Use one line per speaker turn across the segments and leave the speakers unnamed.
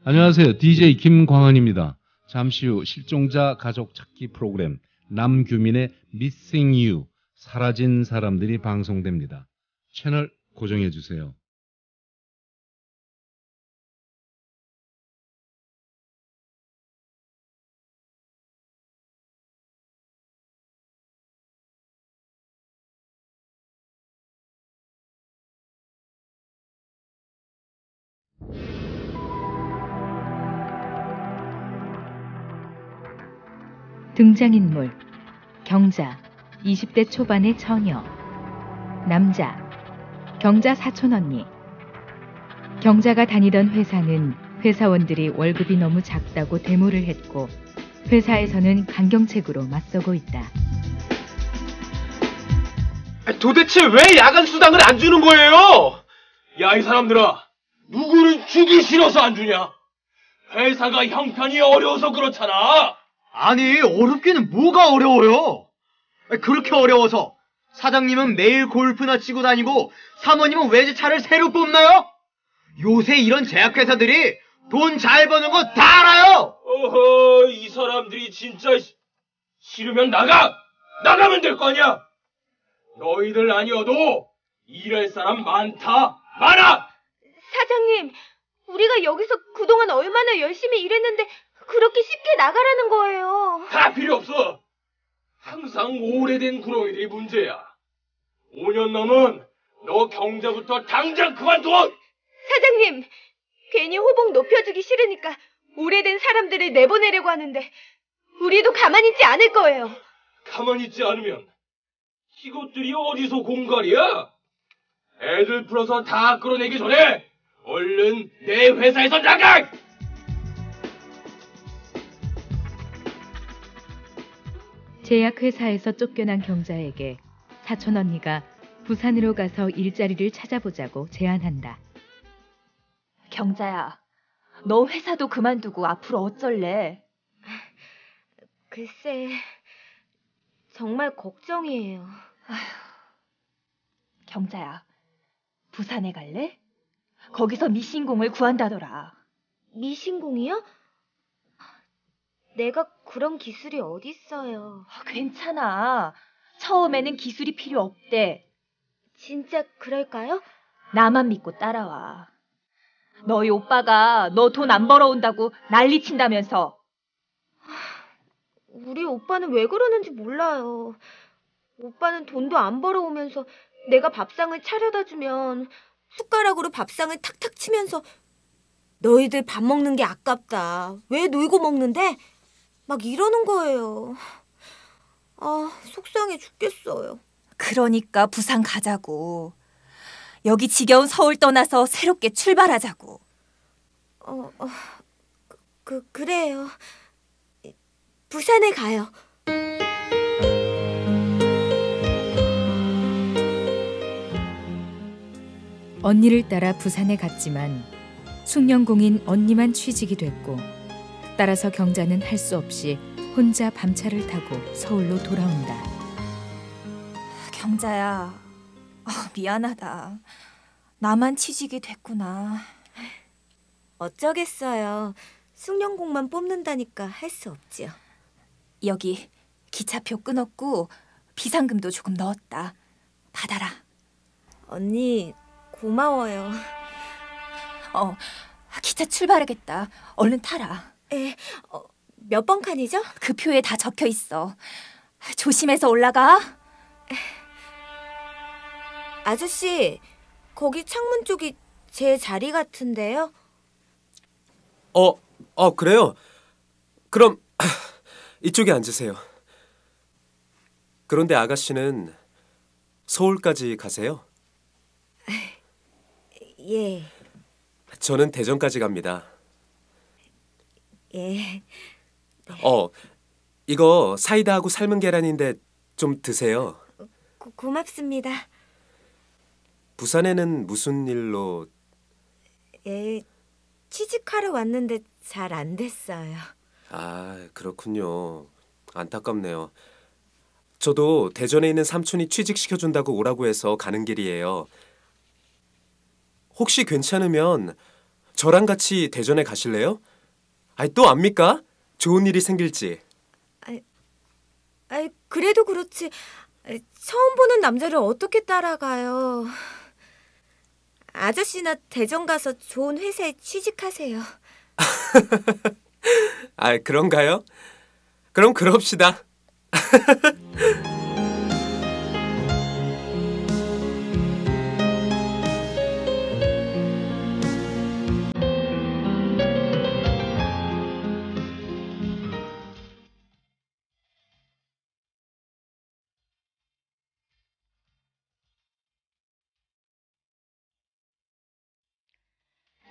안녕하세요. DJ 김광환입니다. 잠시 후 실종자 가족 찾기 프로그램 남규민의 Missing You, 사라진 사람들이 방송됩니다. 채널 고정해 주세요.
등장인물 경자 20대 초반의 처녀. 남자 경자 사촌언니. 경자가 다니던 회사는 회사원들이 월급이 너무 작다고 데모를 했고 회사에서는 강경책으로 맞서고 있다.
도대체 왜 야간 수당을 안 주는 거예요? 야, 이 사람들아, 누구는 주기 싫어서 안 주냐? 회사가 형편이 어려워서 그렇잖아.
아니, 어렵기는 뭐가 어려워요? 그렇게 어려워서 사장님은 매일 골프나 치고 다니고 사모님은 외제차를 새로 뽑나요? 요새 이런 제약회사들이 돈 잘 버는 거 다 알아요!
어허, 이 사람들이 진짜 싫으면 나가면 될 거 아니야? 너희들 아니어도 일할 사람 많아!
사장님, 우리가 여기서 그동안 얼마나 열심히 일했는데 그렇게 쉽게 나가라는 거예요.
다 필요 없어. 항상 오래된 구렁이들이 문제야. 5년 넘은 너 경자부터 당장 그만둬!
사장님, 괜히 호봉 높여주기 싫으니까 오래된 사람들을 내보내려고 하는데 우리도 가만히 있지 않을 거예요.
가만히 있지 않으면 이것들이 어디서 공갈이야? 애들 풀어서 다 끌어내기 전에 얼른 내 회사에서 나가!
제약회사에서 쫓겨난 경자에게 사촌언니가 부산으로 가서 일자리를 찾아보자고 제안한다.
경자야, 너 회사도 그만두고 앞으로 어쩔래?
글쎄, 정말 걱정이에요.
경자야, 부산에 갈래? 거기서 미신공을 구한다더라.
미신공이요? 내가 그런 기술이 어딨어요.
괜찮아. 처음에는 기술이 필요 없대.
진짜 그럴까요?
나만 믿고 따라와. 너희 오빠가 너 돈 안 벌어온다고 난리친다면서.
우리 오빠는 왜 그러는지 몰라요. 오빠는 돈도 안 벌어오면서 내가 밥상을 차려다 주면 숟가락으로 밥상을 탁탁 치면서 너희들 밥 먹는 게 아깝다. 왜 놀고 먹는데? 막 이러는 거예요. 속상해 죽겠어요.
그러니까 부산 가자고. 여기 지겨운 서울 떠나서 새롭게 출발하자고.
그래요. 부산에 가요.
언니를 따라 부산에 갔지만 숭령공인 언니만 취직이 됐고 따라서 경자는 할 수 없이 혼자 밤차를 타고 서울로 돌아온다.
경자야, 미안하다. 나만 취직이 됐구나.
어쩌겠어요. 숭령공만 뽑는다니까 할 수 없지요.
여기 기차표 끊었고 비상금도 조금 넣었다. 받아라.
언니, 고마워요.
기차 출발하겠다. 얼른 타라.
몇 번 칸이죠?
그 표에 다 적혀 있어. 조심해서 올라가.
아저씨, 거기 창문 쪽이 제 자리 같은데요?
그래요? 그럼 이쪽에 앉으세요. 그런데 아가씨는 서울까지 가세요?
예.
저는 대전까지 갑니다.
예.
이거 사이다하고 삶은 계란인데 좀 드세요.
고맙습니다.
부산에는 무슨 일로?
취직하러 왔는데 잘 안 됐어요.
아, 그렇군요. 안타깝네요. 저도 대전에 있는 삼촌이 취직시켜준다고 오라고 해서 가는 길이에요. 혹시 괜찮으면 저랑 같이 대전에 가실래요? 또 압니까? 좋은 일이 생길지.
그래도 그렇지. 처음 보는 남자를 어떻게 따라가요? 아저씨나 대전 가서 좋은 회사에 취직하세요.
그런가요? 그럼 그럽시다.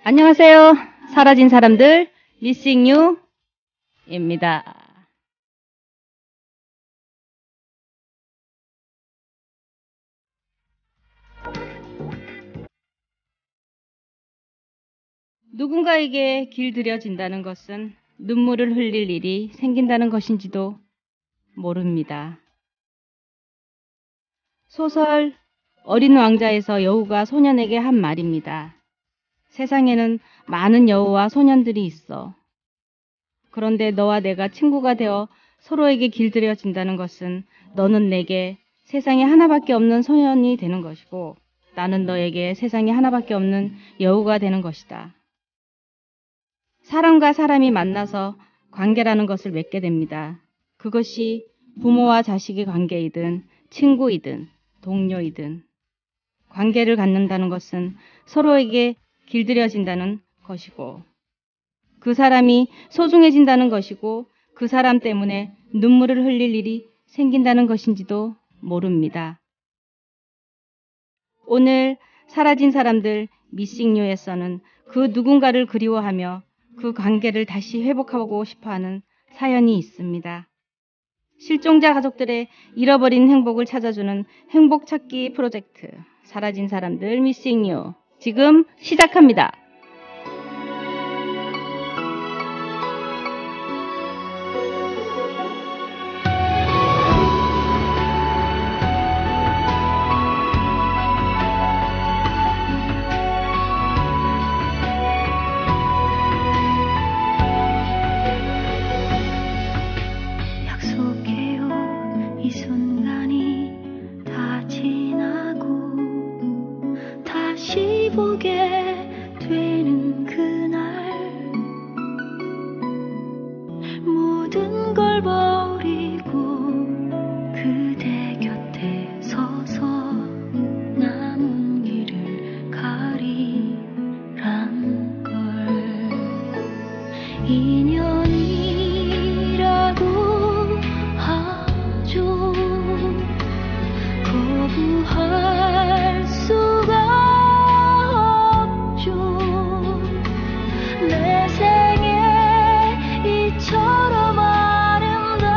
안녕하세요. 사라진 사람들 미싱 유입니다. 누군가에게 길들여진다는 것은 눈물을 흘릴 일이 생긴다는 것인지도 모릅니다. 소설 어린 왕자에서 여우가 소년에게 한 말입니다. 세상에는 많은 여우와 소년들이 있어. 그런데 너와 내가 친구가 되어 서로에게 길들여진다는 것은 너는 내게 세상에 하나밖에 없는 소년이 되는 것이고 나는 너에게 세상에 하나밖에 없는 여우가 되는 것이다. 사람과 사람이 만나서 관계라는 것을 맺게 됩니다. 그것이 부모와 자식의 관계이든 친구이든 동료이든 관계를 갖는다는 것은 서로에게 길들여진다는 것이고 그 사람이 소중해진다는 것이고 그 사람 때문에 눈물을 흘릴 일이 생긴다는 것인지도 모릅니다. 오늘 사라진 사람들 미싱 유에서는 그 누군가를 그리워하며 그 관계를 다시 회복하고 싶어하는 사연이 있습니다. 실종자 가족들의 잃어버린 행복을 찾아주는 행복 찾기 프로젝트 사라진 사람들 미싱 유 지금 시작합니다.
약속해요 이 순간이 다 지나고 다시 보게 되는 그날 모든 걸 버리고 그대 곁에 서서 남은 길을 가리란 걸 인연이라고 하죠 거부할 수가 내 생에 이처럼 아름다운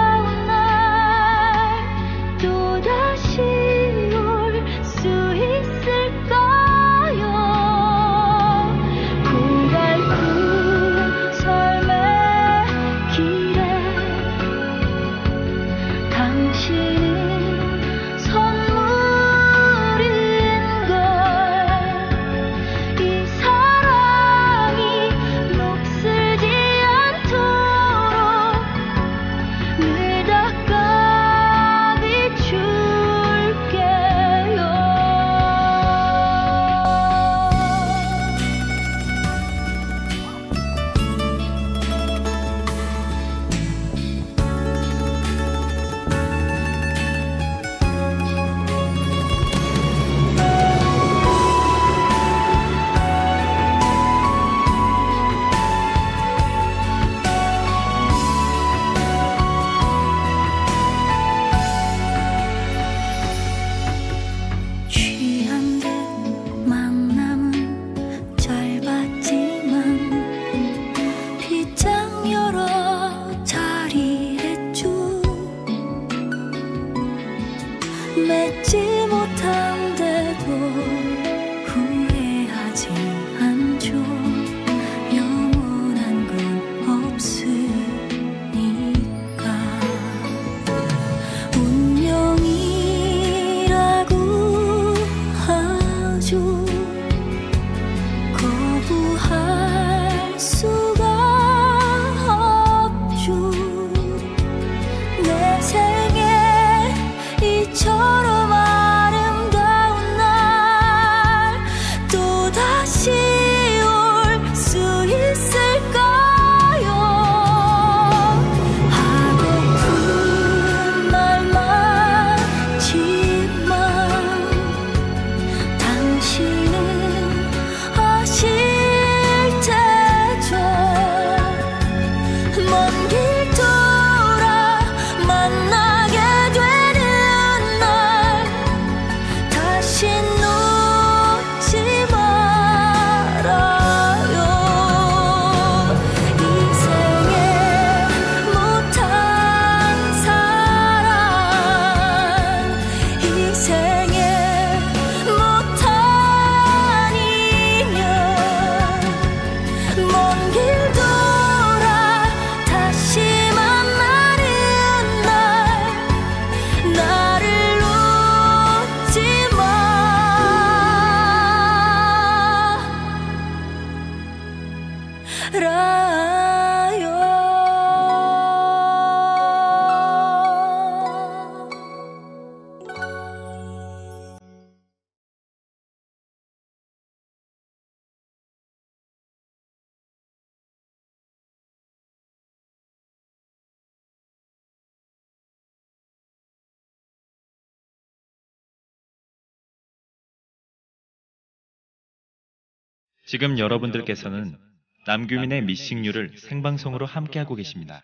지금 여러분들께서는 남규민의 미싱유를 생방송으로 함께하고 계십니다.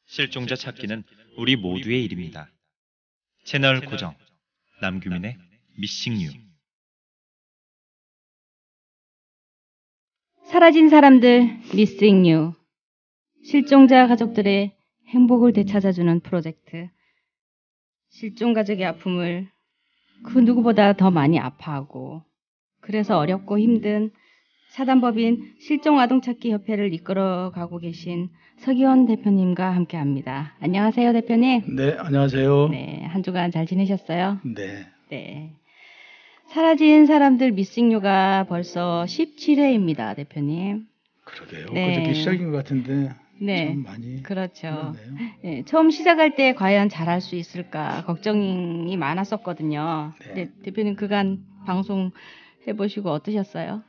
실종자 찾기는 우리 모두의 일입니다. 채널 고정, 남규민의 미싱유.
사라진 사람들 미싱 유. 실종자 가족들의 행복을 되찾아주는 프로젝트. 실종 가족의 아픔을 그 누구보다 더 많이 아파하고 그래서 어렵고 힘든 사단법인 실종아동찾기 협회를 이끌어가고 계신 서기원 대표님과 함께합니다. 안녕하세요, 대표님.
네, 안녕하세요.
네, 한 주간 잘 지내셨어요?
네.
네. 사라진 사람들 미싱유가 벌써 17회입니다, 대표님.
그러게요.
네.
그저께 시작인 것 같은데
네,
참 많이
그렇죠.
그렇네요.
네, 처음 시작할 때 과연 잘할 수 있을까 걱정이 많았었거든요. 네, 대표님 그간 방송 해보시고 어떠셨어요?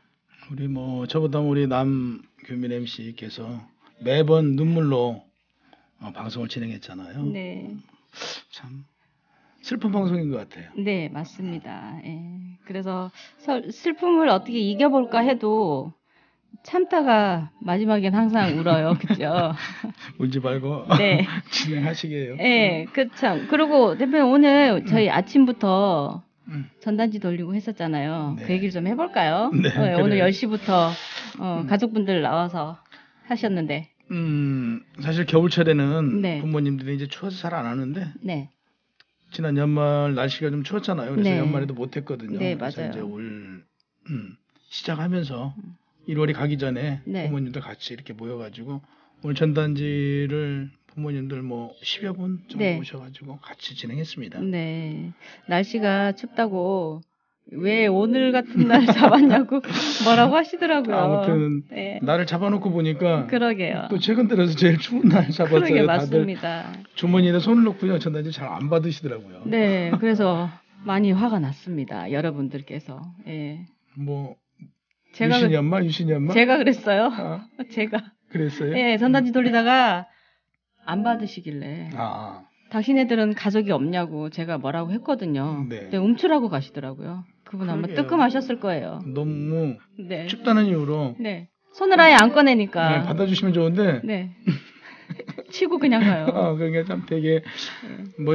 저보다 우리 남규민 MC께서 매번 눈물로 방송을 진행했잖아요.
네.
참 슬픈 방송인 것 같아요.
네, 맞습니다. 예. 그래서 슬픔을 어떻게 이겨볼까 해도 참다가 마지막엔 항상 울어요. 그죠?
울지 말고
네.
진행하시게요.
네, 그참. 그리고 대표님 오늘 저희 아침부터 전단지 돌리고 했었잖아요.
네.
그 얘기를 좀 해볼까요?
네,
오늘
그래요.
10시부터 가족분들 나와서 하셨는데.
사실 겨울철에는
네.
부모님들이 이제 추워서 잘 안 하는데
네.
지난 연말 날씨가 좀 추웠잖아요. 그래서
네.
연말에도 못 했거든요.
네,
그래서
맞아요.
이제 올 시작하면서 1월이 가기 전에
네.
부모님들 같이 이렇게 모여가지고 오늘 전단지를 부모님들 10여 분 정도
네.
오셔가지고 같이 진행했습니다.
네. 날씨가 춥다고 왜 오늘 같은 날 잡았냐고 뭐라고 하시더라고요.
아무튼
네.
나를 잡아놓고 보니까
그러게요.
또 최근 들어서 제일 추운 날 잡았어요.
그러게
다들
맞습니다.
주머니에 손을 넣고요. 전단지 잘 안 받으시더라고요.
네. 그래서 많이 화가 났습니다. 여러분들께서. 예.
유신이 엄마?
제가 그랬어요. 제가.
그랬어요?
예, 전단지 돌리다가 안 받으시길래. 당신네들은 가족이 없냐고 제가 뭐라고 했거든요.
네.
근데 움츠라고 가시더라고요. 그분 아마
그러게요.
뜨끔하셨을 거예요.
너무
네.
춥다는 이유로
네. 손을 아예 안 꺼내니까.
네, 받아주시면 좋은데
네. 치고 그냥 가요.
그러니까 참 되게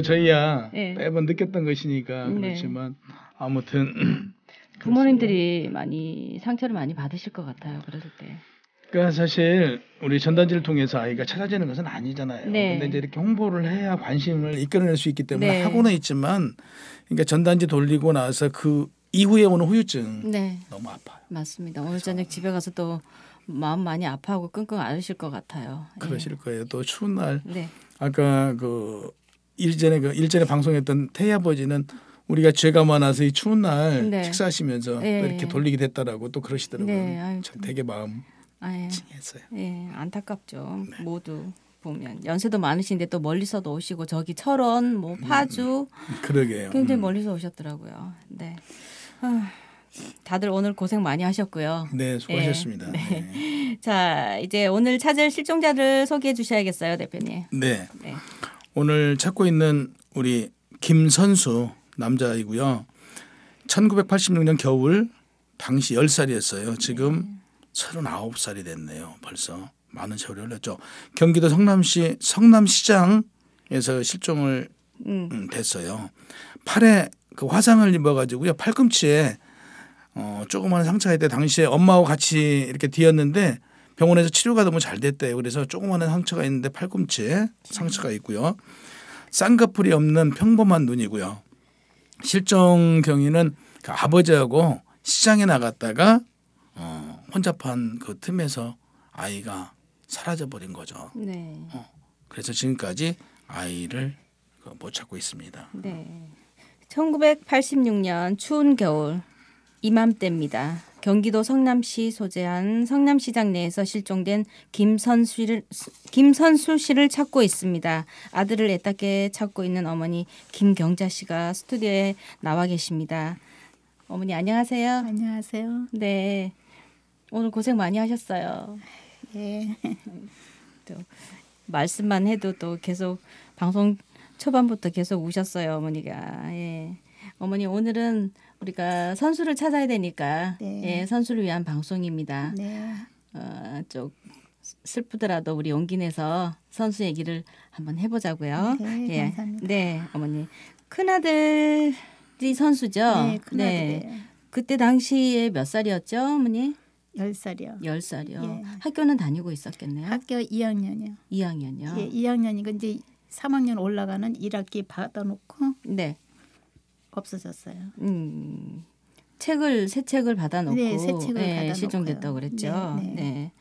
저희야
네.
매번 느꼈던 것이니까
네.
그렇지만 아무튼
부모님들이 많이 상처를 많이 받으실 것 같아요. 그랬을 때.
그러니까 사실 우리 전단지를 통해서 아이가 찾아지는 것은 아니잖아요.
네.
근데 이제 이렇게 홍보를 해야 관심을 이끌어낼 수 있기 때문에
네.
하고는 있지만 그러니까 전단지 돌리고 나서 그 이후에 오는 후유증
네.
너무 아파요.
맞습니다. 오늘 저녁 집에 가서 또 마음 많이 아파하고 끙끙 앓으실 것 같아요.
그러실 거예요. 또 추운 날
네.
아까 일전에 방송했던 태희 아버지는 우리가 죄가 많아서 이 추운 날
네.
식사하시면서
네.
또 이렇게 돌리게 됐다라고 또 그러시더라고요.
네. 아유,
참 되게 마음
아예.
찡했어요.
예, 안타깝죠. 모두 보면 연세도 많으신데 또 멀리서도 오시고 저기 철원, 파주
그러게요.
굉장히 멀리서 오셨더라고요. 네. 다들 오늘 고생 많이 하셨고요.
네, 수고하셨습니다.
네. 자, 이제 오늘 찾을 실종자를 소개해 주셔야겠어요, 대표님.
네.
네.
오늘 찾고 있는 우리 김선수 남자이고요. 1986년 겨울 당시 10살이었어요. 지금 39살이 됐네요. 벌써 많은 세월이 흘렀죠. 경기도 성남시 성남시장에서 실종을 됐어요. 팔에 그 화상을 입어가지고요. 팔꿈치에 조그마한 상처가 있대. 당시에 엄마하고 같이 이렇게 뒤었는데 병원에서 치료가 너무 잘 됐대요. 그래서 조그마한 상처가 있는데 팔꿈치에 상처가 있고요. 쌍꺼풀이 없는 평범한 눈이고요. 실종 경위는 그 아버지하고 시장에 나갔다가 혼잡한 그 틈에서 아이가 사라져 버린 거죠.
네.
그래서 지금까지 아이를 못 찾고 있습니다.
네. 1986년 추운 겨울 이맘때입니다. 경기도 성남시 소재한 성남시장 내에서 실종된 김선수 씨를 찾고 있습니다. 아들을 애타게 찾고 있는 어머니 김경자 씨가 스튜디오에 나와 계십니다. 어머니 안녕하세요.
안녕하세요.
네. 오늘 고생 많이 하셨어요.
예.
또 말씀만 해도 또 계속 방송 초반부터 계속 우셨어요, 어머니가. 예. 어머니 오늘은 우리가 선수를 찾아야 되니까
네.
예, 선수를 위한 방송입니다.
네.
좀 슬프더라도 우리 용기 내서 선수 얘기를 한번 해보자고요.
네,
예.
감사합니다.
네, 어머니 큰아들이 선수죠.
네, 큰아들이에요.
그때 당시에 몇 살이었죠, 어머니?
10살이요.
10살이요.
예.
학교는 다니고 있었겠네요.
학교 2학년이요.
2학년이요.
예, 2학년이고 이제 3학년 올라가는 1학기 받아놓고
네.
없어졌어요.
새 책을 받아놓고
네, 새 책을 받아놓고요.
실종됐다고 그랬죠.
네, 네.
네.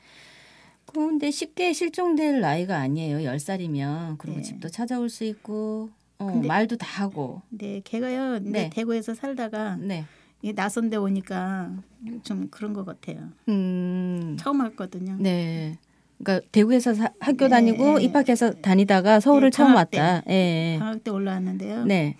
그런데 쉽게 실종될 나이가 아니에요. 10살이면. 그리고
네.
집도 찾아올 수 있고
근데-
말도 다 하고.
네, 걔가요.
네.
네. 대구에서 살다가
네.
이 낯선 데 오니까 좀 그런 것 같아요. 처음 왔거든요.
네. 그러니까 대구에서 학교
네,
다니고
네.
입학해서 다니다가 서울을
네,
처음
방학 때.
왔다. 예.
방학 때 올라왔는데요.
네.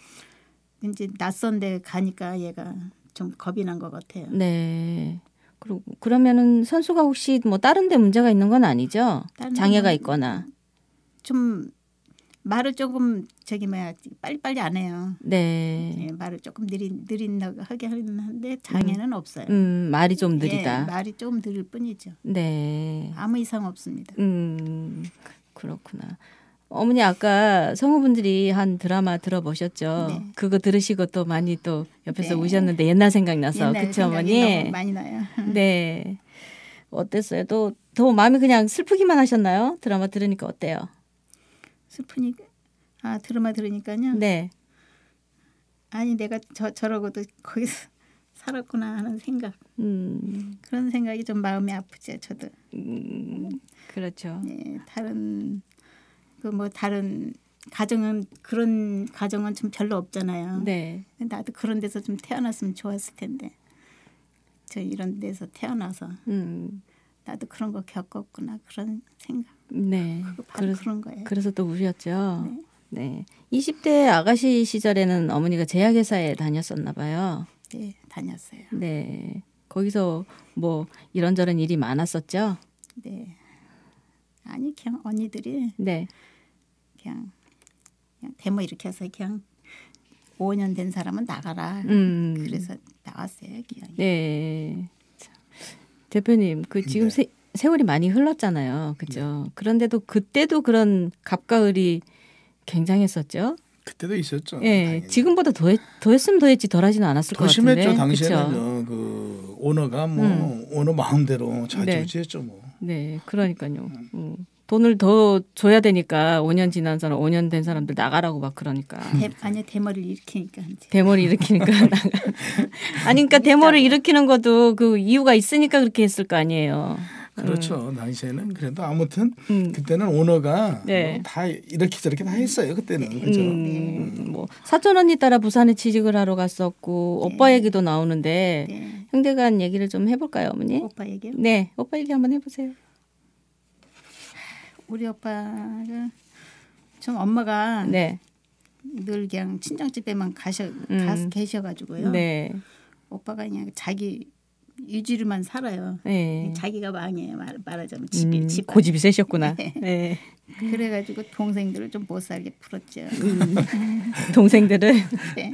이제 낯선 데 가니까 얘가 좀 겁이 난 것 같아요.
네. 그리고 그러면은 선수가 혹시 뭐 다른 데 문제가 있는 건 아니죠?
다른
장애가
데는
있거나.
좀 말을 조금 빨리빨리 안 해요.
네.
예, 말을 조금 느린다고 하게 하는데 장애는 없어요.
말이 좀 느리다.
예, 말이 조금 느릴 뿐이죠.
네.
아무 이상 없습니다.
그렇구나. 어머니 아까 성우분들이 한 드라마 들어보셨죠?
네.
그거 들으시고 또 많이 또 옆에서
네.
우셨는데 옛날 생각나서
옛날
그쵸
생각이
어머니?
너무 많이 나요.
네. 어땠어요? 또 더 마음이 그냥 슬프기만 하셨나요? 드라마 들으니까 어때요?
슬프니까 드라마 들으니까요.
네.
아니 내가 저러고도 거기서 살았구나 하는 생각. 그런 생각이 좀 마음이 아프죠. 저도.
그렇죠.
네, 다른 가정은 그런 가정은 좀 별로 없잖아요.
네.
나도 그런 데서 좀 태어났으면 좋았을 텐데. 저 이런 데서 태어나서 나도 그런 거 겪었구나 그런 생각.
네.
바로 그런 거예요.
그래서 또 우셨죠. 네. 20대 아가씨 시절에는 어머니가 제약회사에 다녔었나 봐요.
네, 다녔어요.
네. 거기서 뭐 이런저런 일이 많았었죠?
네. 아니 그냥 언니들이
네.
그냥 데모 일으켜서 그냥 5년 된 사람은 나가라. 그래서 나왔어요. 그냥.
네. 참. 대표님, 지금 세월이 많이 흘렀잖아요. 그죠?
네.
그런데도 그때도 그런 갑과을이 굉장했었죠?
그때도 있었죠.
예, 지금보다 더 했으면 더 했지 덜하지는 않았을 것
더
같은데.
심했죠. 당시에는
그쵸?
그 오너가 뭐 오너 마음대로 좌지우지했죠 뭐.
네, 그러니까요. 돈을 더 줘야 되니까 5년 지난 사람, 5년 된 사람들 나가라고 막 그러니까.
아니 대머리를 일으키니까.
대머리 일으키니까 나가. 아니 그러니까 대머리를 일으키는 것도 그 이유가 있으니까 그렇게 했을 거 아니에요.
그렇죠. 당시에는 그래도 아무튼 그때는 오너가
네.
뭐 다 이렇게 저렇게 다 했어요. 그때는 그죠.
뭐 사촌 언니 따라 부산에 취직을 하러 갔었고 오빠 얘기도 나오는데 형제간 얘기를 좀 해볼까요, 어머니?
오빠 얘기요?
네, 오빠 얘기 한번 해보세요.
우리 오빠가 좀 엄마가
네.
늘 그냥 친정집에만 계셔가지고요.
네.
오빠가 그냥 자기 유지로만 살아요.
네.
자기가 왕이에요. 말하자면 집
고집이 세셨구나.
네.
네.
그래가지고 동생들을 좀 못 살게 풀었죠.
동생들을
네.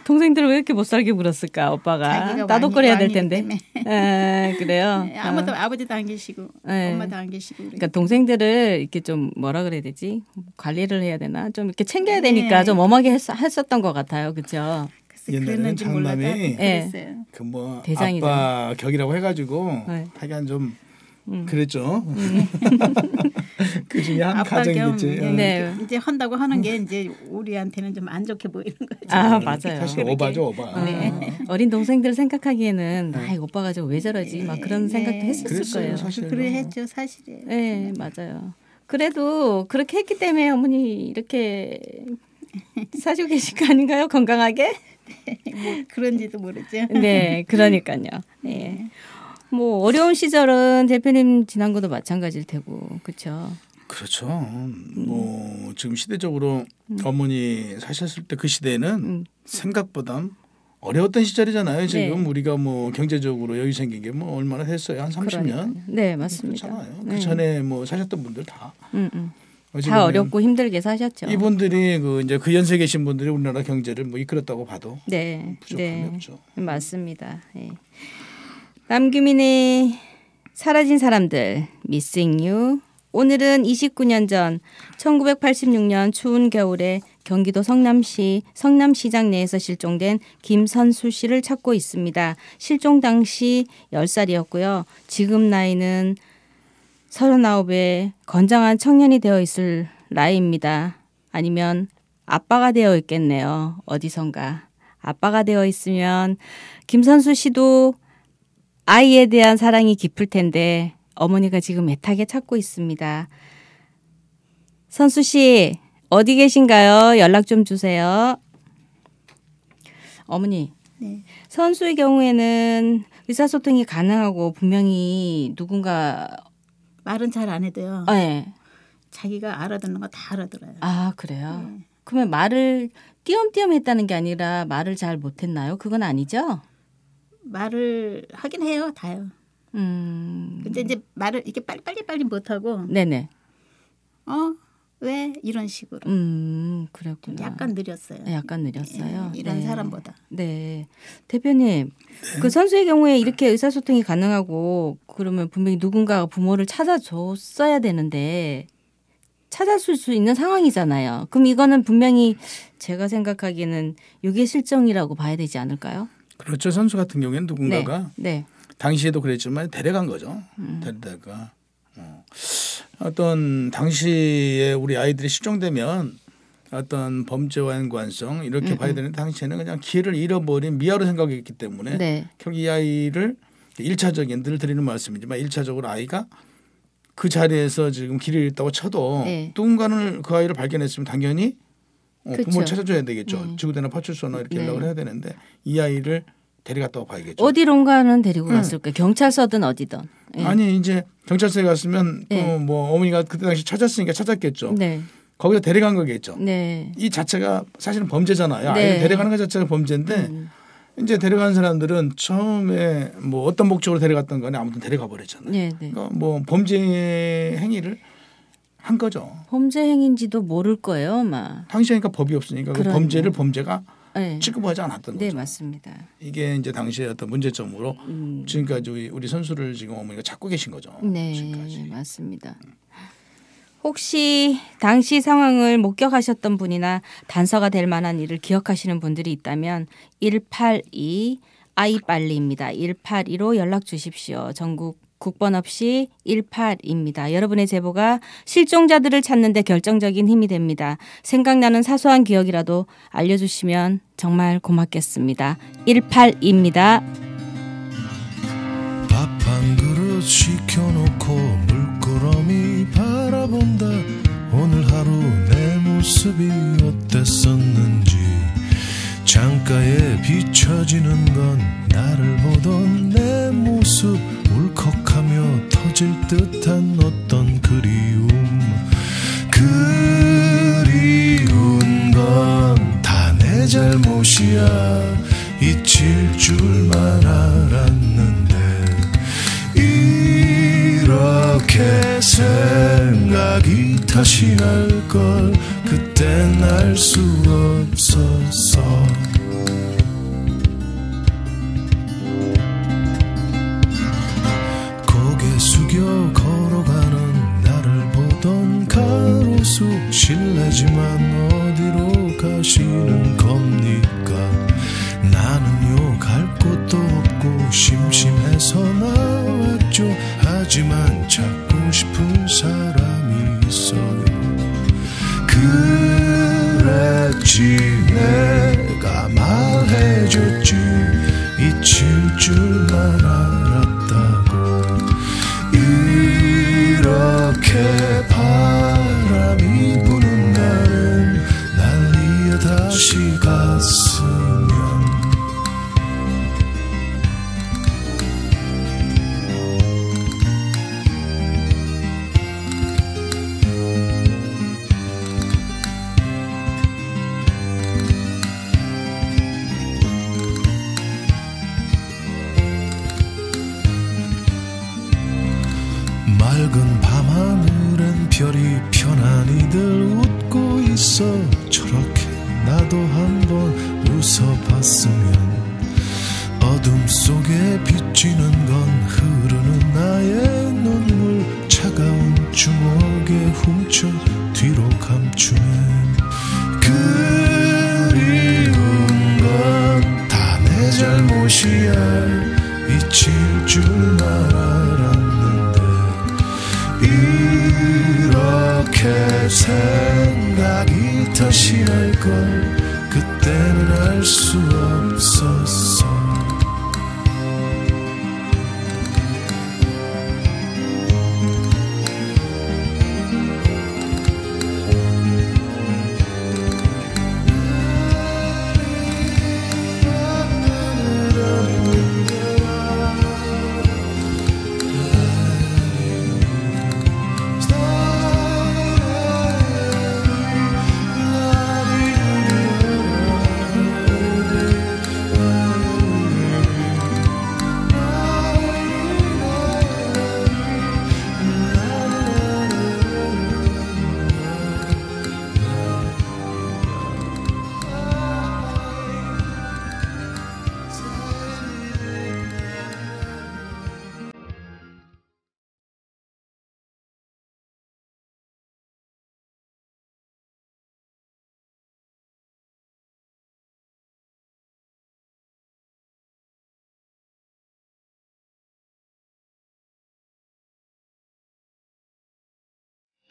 동생들을 왜 이렇게 못 살게 굴었을까 오빠가 따독거려야 될 텐데. 아, 그래요.
네, 아버지도 안 계시고 엄마도 안 계시고.
그러니까 동생들을 이렇게 좀 뭐라 그래야 되지? 관리를 해야 되나? 좀 이렇게 챙겨야 되니까 좀 엄하게 했었던 것 같아요, 그렇죠?
옛날에는 장남이 그 뭐 아빠 격이라고 해가지고 하여간 좀 그랬죠. 그 중에 한 가정이겠지.
네. 이제 한다고 하는 게 이제 우리한테는 좀 안 좋게 보이는 거죠.
아 맞아요.
사실 오바죠 오바.
네. 어린 동생들 생각하기에는 아 오빠가 저 왜 저러지 막 그런 생각도 했었을
그랬어요,
거예요.
사실.
그래 했죠 사실이에요.
네 맞아요. 그래도 그렇게 했기 때문에 어머니 이렇게 사시고 계신 거 아닌가요? 건강하게?
뭐 그런지도 모르죠.
네, 그러니까요. 네. 뭐 어려운 시절은 대표님 지난 것도 마찬가지일 테고, 그렇죠?
그렇죠. 뭐 지금 시대적으로 어머니 사셨을 때 그 시대에는 생각보다 어려웠던 시절이잖아요. 지금 우리가 뭐 경제적으로 여유 생긴 게 뭐 얼마나 됐어요? 한 30년?
네, 맞습니다.
그렇잖아요. 그 전에 뭐 사셨던 분들 다
다 어렵고 힘들게 사셨죠.
이분들이 이제 그 연세 계신 분들이 우리나라 경제를 뭐 이끌었다고 봐도
네,
부족함이 없죠.
맞습니다. 네. 남규민의 사라진 사람들 Missing You. 오늘은 29년 전 1986년 추운 겨울에 경기도 성남시장 내에서 실종된 김선수 씨를 찾고 있습니다. 실종 당시 10살이었고요. 지금 나이는 39의 건장한 청년이 되어 있을 나이입니다. 아니면 아빠가 되어 있겠네요. 어디선가. 아빠가 되어 있으면 김선수 씨도 아이에 대한 사랑이 깊을 텐데 어머니가 지금 애타게 찾고 있습니다. 선수 씨 어디 계신가요? 연락 좀 주세요. 어머니.
네.
선수의 경우에는 의사소통이 가능하고 분명히 누군가
말은 잘 안 해도요.
네.
자기가 알아듣는 거 다 알아들어요.
아 그래요? 네. 그러면 말을 띄엄띄엄 했다는 게 아니라 말을 잘 못했나요? 그건 아니죠?
말을 하긴 해요. 다요. 근데 이제 말을 이렇게 빨리 못하고.
네네.
왜 이런 식으로.
그랬구나.
약간 느렸어요.
약간 느렸어요.
네, 이런
네.
사람보다.
네. 대표님, 그 선수의 경우에 이렇게 의사소통이 가능하고 그러면 분명히 누군가가 부모를 찾아줬어야 되는데 찾았을 수 있는 상황이잖아요. 그럼 이거는 분명히 제가 생각하기에는 유괴 실종이라고 봐야 되지 않을까요?
그렇죠. 선수 같은 경우에는 누군가가
네.
당시에도 그랬지만 데려간 거죠. 데려다가 어떤 당시에 우리 아이들이 실종되면 어떤 범죄와 연관성 이렇게 봐야 되는데 당시에는 그냥 기회를 잃어버린 미아로 생각했기 때문에 결국 이 아이를 1차적인 늘 드리는 말씀이지만 1차적으로 아이가 그 자리에서 지금 길을 잃었다고 쳐도 누군가는 그 아이를 발견했으면 당연히 부모를 찾아줘야 되겠죠. 지구대나 파출소나 이렇게 연락을 해야 되는데 이 아이를 데려갔다고 봐야겠죠.
어디론가는 데리고 갔을까요? 경찰서든 어디든.
아니 이제 경찰서에 갔으면 뭐 어머니가 그때 당시 찾았으니까 찾았겠죠. 거기서 데려간 거겠죠. 이 자체가 사실은 범죄잖아요. 아이를 데려가는 것 자체가 범죄인데 이제 데려간 사람들은 처음에 뭐 어떤 목적으로 데려갔던 거니 아무튼 데려가 버렸잖아요. 그러니까 뭐 범죄 행위를 한 거죠.
범죄 행위인지도 모를 거예요, 아마.
당시에니까 법이 없으니까 그 범죄를 범죄가 취급하지 않았던 거죠.
네, 맞습니다.
이게 이제 당시의 어떤 문제점으로 지금까지 우리 선수를 지금 어머니가 찾고 계신 거죠.
네,
지금까지.
맞습니다. 혹시 당시 상황을 목격하셨던 분이나 단서가 될 만한 일을 기억하시는 분들이 있다면 182 아이빨리입니다. 182로 연락 주십시오. 전국 국번 없이 182입니다. 여러분의 제보가 실종자들을 찾는 데 결정적인 힘이 됩니다. 생각나는 사소한 기억이라도 알려주시면 정말 고맙겠습니다. 182입니다.
밥 한 그릇 시켜놓고 물끄러미 바라본다. 오늘 하루 내 모습이 어땠었는지 창가에 비춰지는 건 나를 보던 내 모습 울컥하며 터질 듯한 어떤 그리움 건 다 내 잘못이야 잊힐 줄만 알았는데 이렇게 생각이 다시 날걸 그땐 알 수 없었어. 고개 숙여 걸어가는 나를 보던 가로수 실례지만 어디로 가시는 겁니까? 나는요 갈 곳도 없고 심심해서 나왔죠. 하지만 찾고 싶은 사람이 있어요. 그랬지 내가 말해줬지 잊힐 줄만 알았다고. 이렇게 바람이 부는 날은 난리에 다시 갔으면 맑은 밤하늘엔 별이 편안히들 웃고 있어. 저렇게 나도 한번 웃어봤으면. 어둠 속에 비치는 건 흐르는 나의 눈물. 차가운 주먹에 훔쳐 뒤로 감추네. 그리운 건 다 내 잘못이야. 잊힐 줄만 알았는데 이렇게 생각이 더 심할걸. 그때는 알 수 없었어.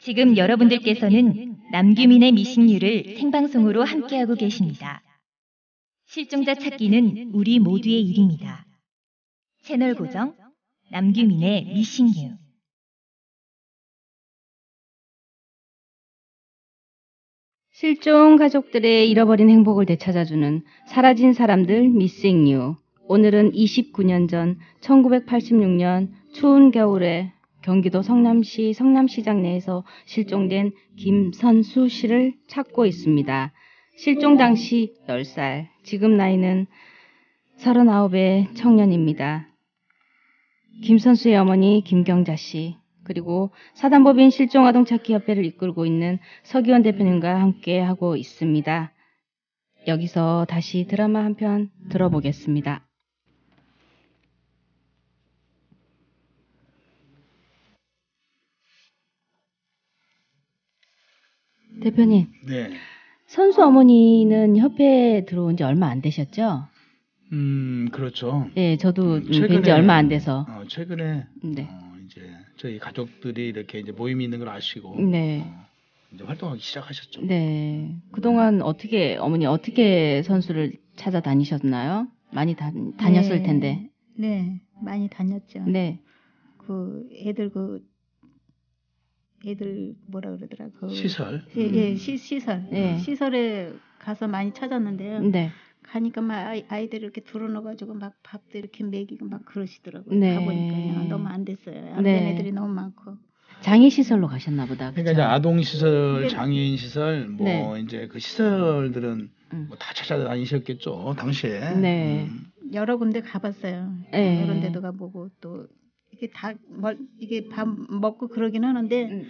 지금 여러분들께서는 남규민의 미싱류를 생방송으로 함께하고 계십니다. 실종자 찾기는 우리 모두의 일입니다. 채널 고정 남규민의 미싱류.
실종 가족들의 잃어버린 행복을 되찾아주는 사라진 사람들 미싱류. 오늘은 29년 전 1986년 추운 겨울에 경기도 성남시 성남시장 내에서 실종된 김선수 씨를 찾고 있습니다. 실종 당시 10살, 지금 나이는 39의 청년입니다. 김선수의 어머니 김경자 씨, 그리고 사단법인 실종아동찾기협회를 이끌고 있는 서기원 대표님과 함께 하고 있습니다. 여기서 다시 드라마 한 편 들어보겠습니다. 대표님.
네.
선수 어머니는 협회에 들어온 지 얼마 안 되셨죠?
그렇죠.
네, 저도 뵌 지 얼마 안 돼서.
최근에
네.
이제 저희 가족들이 이렇게 이제 모임이 있는 걸 아시고
네.
이제 활동하기 시작하셨죠.
네. 그동안 어머니 어떻게 선수를 찾아다니셨나요? 많이 다녔을 텐데.
네, 많이 다녔죠.
네.
애들 뭐라 그러더라?
시설.
시설.
네.
시설에 가서 많이 찾았는데요.
네.
가니까 막 아이들 이렇게 들어넣어가지고 막 밥도 이렇게 먹이고 막 그러시더라고요.
네.
가보니까요. 너무 안 됐어요. 안 된 애들이 너무 많고.
장애 시설로 가셨나 보다.
그러니까 이제 아동 시설, 장애인 시설, 뭐 이제 그 시설들은 뭐 다 찾아다니셨겠죠 당시에.
네.
여러 군데 가봤어요.
네.
여러 데도 가보고 또 이게 이게 밥 먹고 그러긴 하는데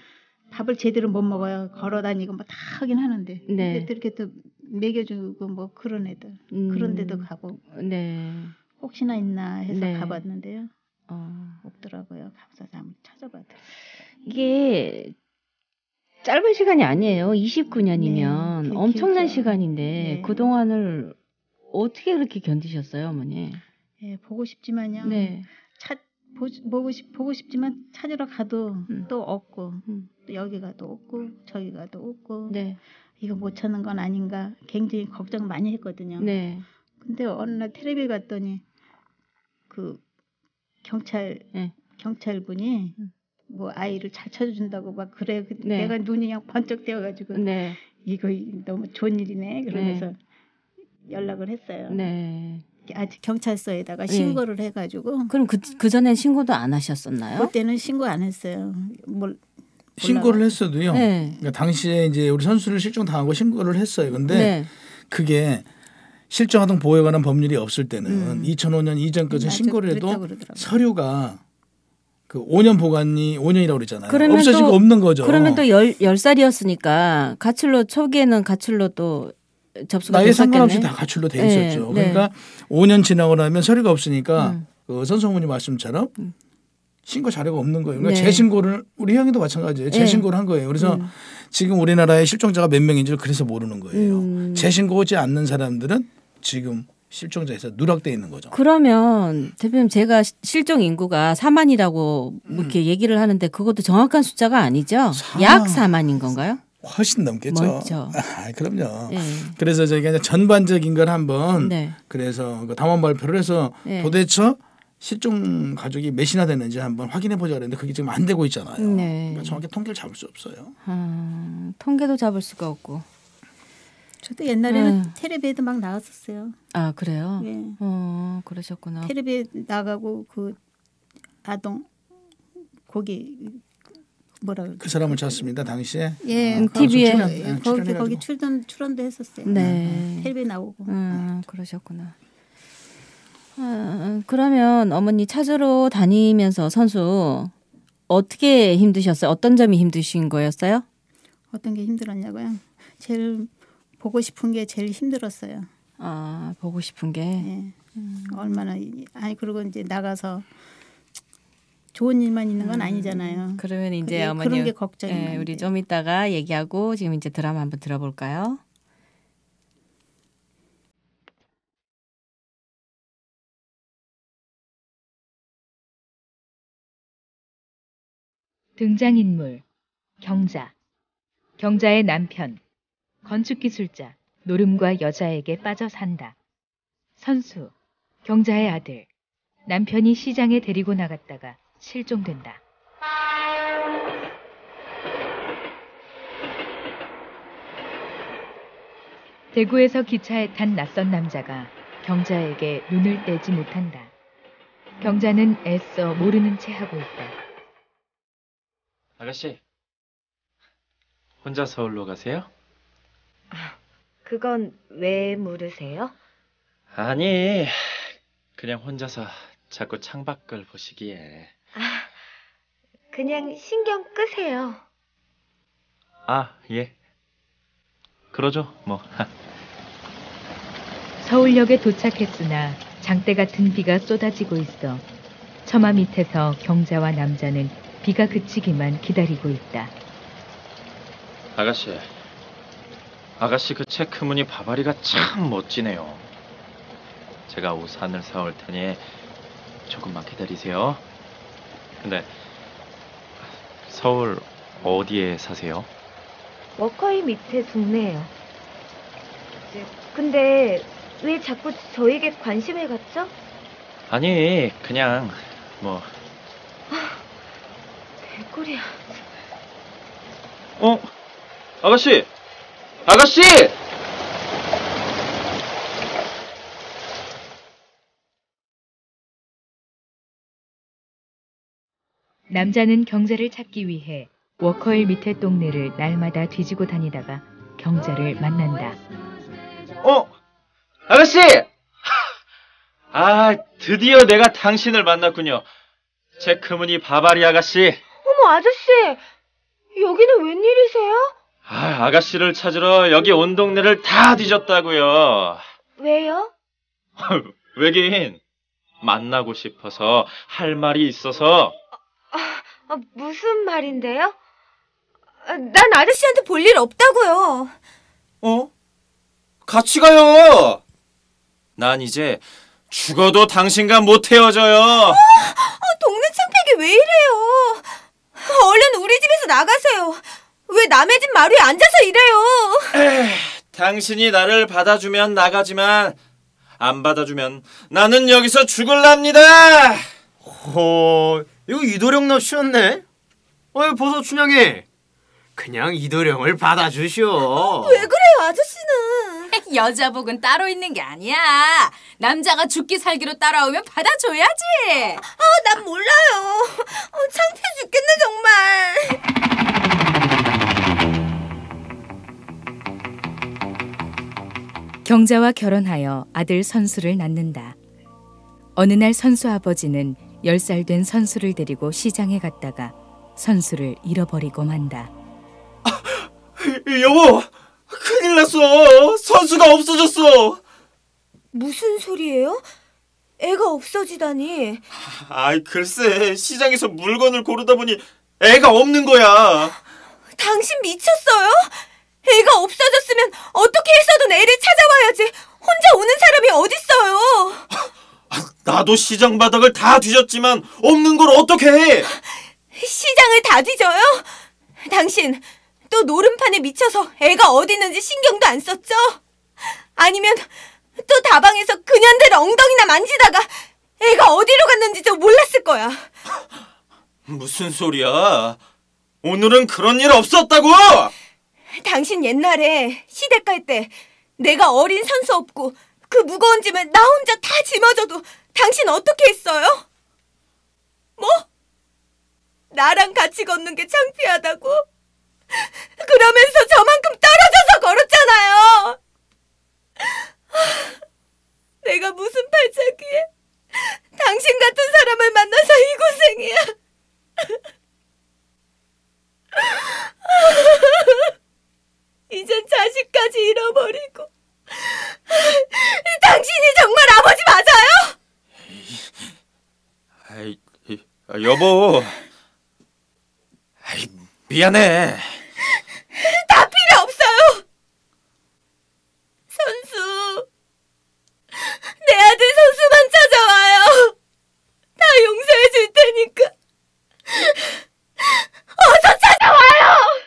밥을 제대로 못 먹어요. 걸어다니고 뭐 다 하긴 하는데.
네.
이렇게 또 먹여주고 뭐 그런 애들 그런 데도 가고.
네.
혹시나 있나 해서
네.
가봤는데요. 없더라고요. 가서 한번 찾아봐도.
이게 짧은 시간이 아니에요. 29년이면
네,
엄청난
길죠.
시간인데
네.
그동안을 어떻게 그렇게 견디셨어요, 어머니?
예, 보고 싶지만요.
네.
보고 싶지만 찾으러 가도 또 없고 또 여기 가도 없고 저기 가도 없고
네.
이거 못 찾는 건 아닌가 굉장히 걱정 많이 했거든요.
네.
근데 어느 날 텔레비에 갔더니 그 경찰분이 뭐 아이를 잘 찾아준다고 막 그래.
네.
내가 눈이 그냥 번쩍 떼어가지고
네.
이거 너무 좋은 일이네 그러면서 연락을 했어요.
네.
아직 경찰서에다가 신고를 해가지고.
그럼 그 전엔 신고도 안 하셨었나요?
그때는 신고 안 했어요.
신고를 했어도요.
네.
그러니까 당시에 이제 우리 선수를 실종당하고 신고를 했어요. 근데
네.
그게 실종아동 보호에 관한 법률이 없을 때는 2005년 이전까지 신고를 해도 서류가 그 5년 보관이 5년이라고 그랬잖아요.
그러면
없어지고
또,
없는 거죠.
그러면 또 10살이었으니까 가출로 초기에는 가출로 또 접수가
나이에
됐었겠네.
상관없이 다 가출로 돼 있었죠.
네.
그러니까 5년 지나고 나면 서류가 없으니까 그 선성훈이 말씀처럼 신고 자료가 없는 거예요. 그러니까
네.
재신고를 우리 형이도 마찬가지예요. 재신고를 한 거예요. 그래서 지금 우리나라에 실종자가 몇 명인지를 그래서 모르는 거예요. 재신고하지 않는 사람들은 지금 실종자에서 누락돼 있는 거죠.
그러면 대표님 제가 실종 인구가 4만이라고 이렇게 얘기를 하는데 그것도 정확한 숫자가 아니죠? 약 4만인 건가요?
훨씬 넘겠죠.
멀죠.
아, 그럼요.
네.
그래서 저희가 이제 전반적인 걸 한번
네.
그래서 그 당원 발표를 해서
네.
도대체 실종 가족이 몇이나 됐는지 한번 확인해 보자 그랬는데 그게 지금 안 되고 있잖아요.
네.
그러니까 정확히 통계를 잡을 수 없어요.
통계도 잡을 수가 없고.
저도 옛날에는 텔레비에도 막 나갔었어요.
아 그래요?
예.
그러셨구나.
텔레비에 나가고 그 아동 거기 뭐라
그 사람을 찾습니다. 당시에.
예,
TV에
거기 출연도 했었어요.
네.
텔레비에 나오고.
그러셨구나. 그러면 어머니 찾으러 다니면서 선수 어떻게 힘드셨어요? 어떤 점이 힘드신 거였어요?
어떤 게 힘들었냐고요? 제일 보고 싶은 게 제일 힘들었어요.
아, 보고 싶은 게.
예. 얼마나 아니 그리고 이제 나가서 좋은 일만 있는 건 아니잖아요.
그러면 이제 어머니
그런 게 걱정이
예, 우리 좀 이따가 얘기하고 지금 이제 드라마 한번 들어볼까요?
등장인물 경자. 경자의 남편 건축기술자 노름과 여자에게 빠져 산다. 선수 경자의 아들 남편이 시장에 데리고 나갔다가 실종된다. 대구에서 기차에 탄 낯선 남자가 경자에게 눈을 떼지 못한다. 경자는 애써 모르는 채 하고 있다.
아가씨, 혼자 서울로 가세요?
그건 왜 물으세요?
아니, 그냥 혼자서 자꾸 창밖을 보시기에.
그냥 신경 끄세요.
아, 예. 그러죠, 뭐.
서울역에 도착했으나 장대 같은 비가 쏟아지고 있어 처마 밑에서 경자와 남자는 비가 그치기만 기다리고 있다.
아가씨 그 체크무늬 바바리가 참 멋지네요. 제가 우산을 사올 테니 조금만 기다리세요. 근데 서울 어디에 사세요?
워커힐 밑에 동네예요. 근데 왜 자꾸 저에게 관심을 갖죠?
아니, 그냥 뭐.
개꿀이야.
아가씨!
남자는 경자를 찾기 위해 워커힐 밑에 동네를 날마다 뒤지고 다니다가 경자를 만난다.
아가씨! 아, 드디어 내가 당신을 만났군요. 체크무늬 바바리 아가씨.
어머, 아저씨! 여기는 웬일이세요?
아가씨를 찾으러 여기 온 동네를 다 뒤졌다고요.
왜요?
왜긴 만나고 싶어서 할 말이 있어서.
무슨 말인데요? 난 아저씨한테 볼 일 없다고요.
같이 가요. 난 이제 죽어도 당신과 못 헤어져요.
동네 창피하게 왜 이래요? 얼른 우리 집에서 나가세요. 왜 남의 집 마루에 앉아서 이래요?
당신이 나를 받아주면 나가지만 안 받아주면 나는 여기서 죽을랍니다.
이거 이도령 납치였네. 버섯 춘향이 그냥 이도령을 받아주시오.
왜 그래요, 아저씨는?
여자복은 따로 있는 게 아니야. 남자가 죽기 살기로 따라오면 받아줘야지.
난 몰라요. 창피해 죽겠네, 정말.
경자와 결혼하여 아들 선수를 낳는다. 어느 날 선수 아버지는 10살 된 선수를 데리고 시장에 갔다가 선수를 잃어버리고 만다.
여보, 큰일 났어. 선수가 없어졌어.
무슨 소리예요? 애가 없어지다니.
아이, 글쎄, 시장에서 물건을 고르다 보니 애가 없는 거야.
당신 미쳤어요? 애가 없어졌으면 어떻게 해서든 애를 찾아와야지. 혼자 오는 사람이 어딨어요?
나도 시장 바닥을 다 뒤졌지만 없는 걸 어떻게 해?
시장을 다 뒤져요? 당신 또 노름판에 미쳐서 애가 어디 있는지 신경도 안 썼죠? 아니면 또 다방에서 그년들 엉덩이나 만지다가 애가 어디로 갔는지도 몰랐을 거야.
무슨 소리야? 오늘은 그런 일 없었다고!
당신 옛날에 시댁 갈 때 내가 어린 선수 없고 그 무거운 짐을 나 혼자 다 짊어져도 당신 어떻게 했어요? 뭐? 나랑 같이 걷는 게 창피하다고? 그러면서 저만큼 떨어져서 걸었잖아요. 내가 무슨 발차기에 당신 같은 사람을 만나서 이 고생이야. 이젠 자식까지 잃어버리고. 당신이 정말 아버지 맞아요?
여보. 미안해.
다 필요 없어요. 선수. 내 아들 선수만 찾아와요. 다 용서해 줄 테니까. 어서 찾아와요.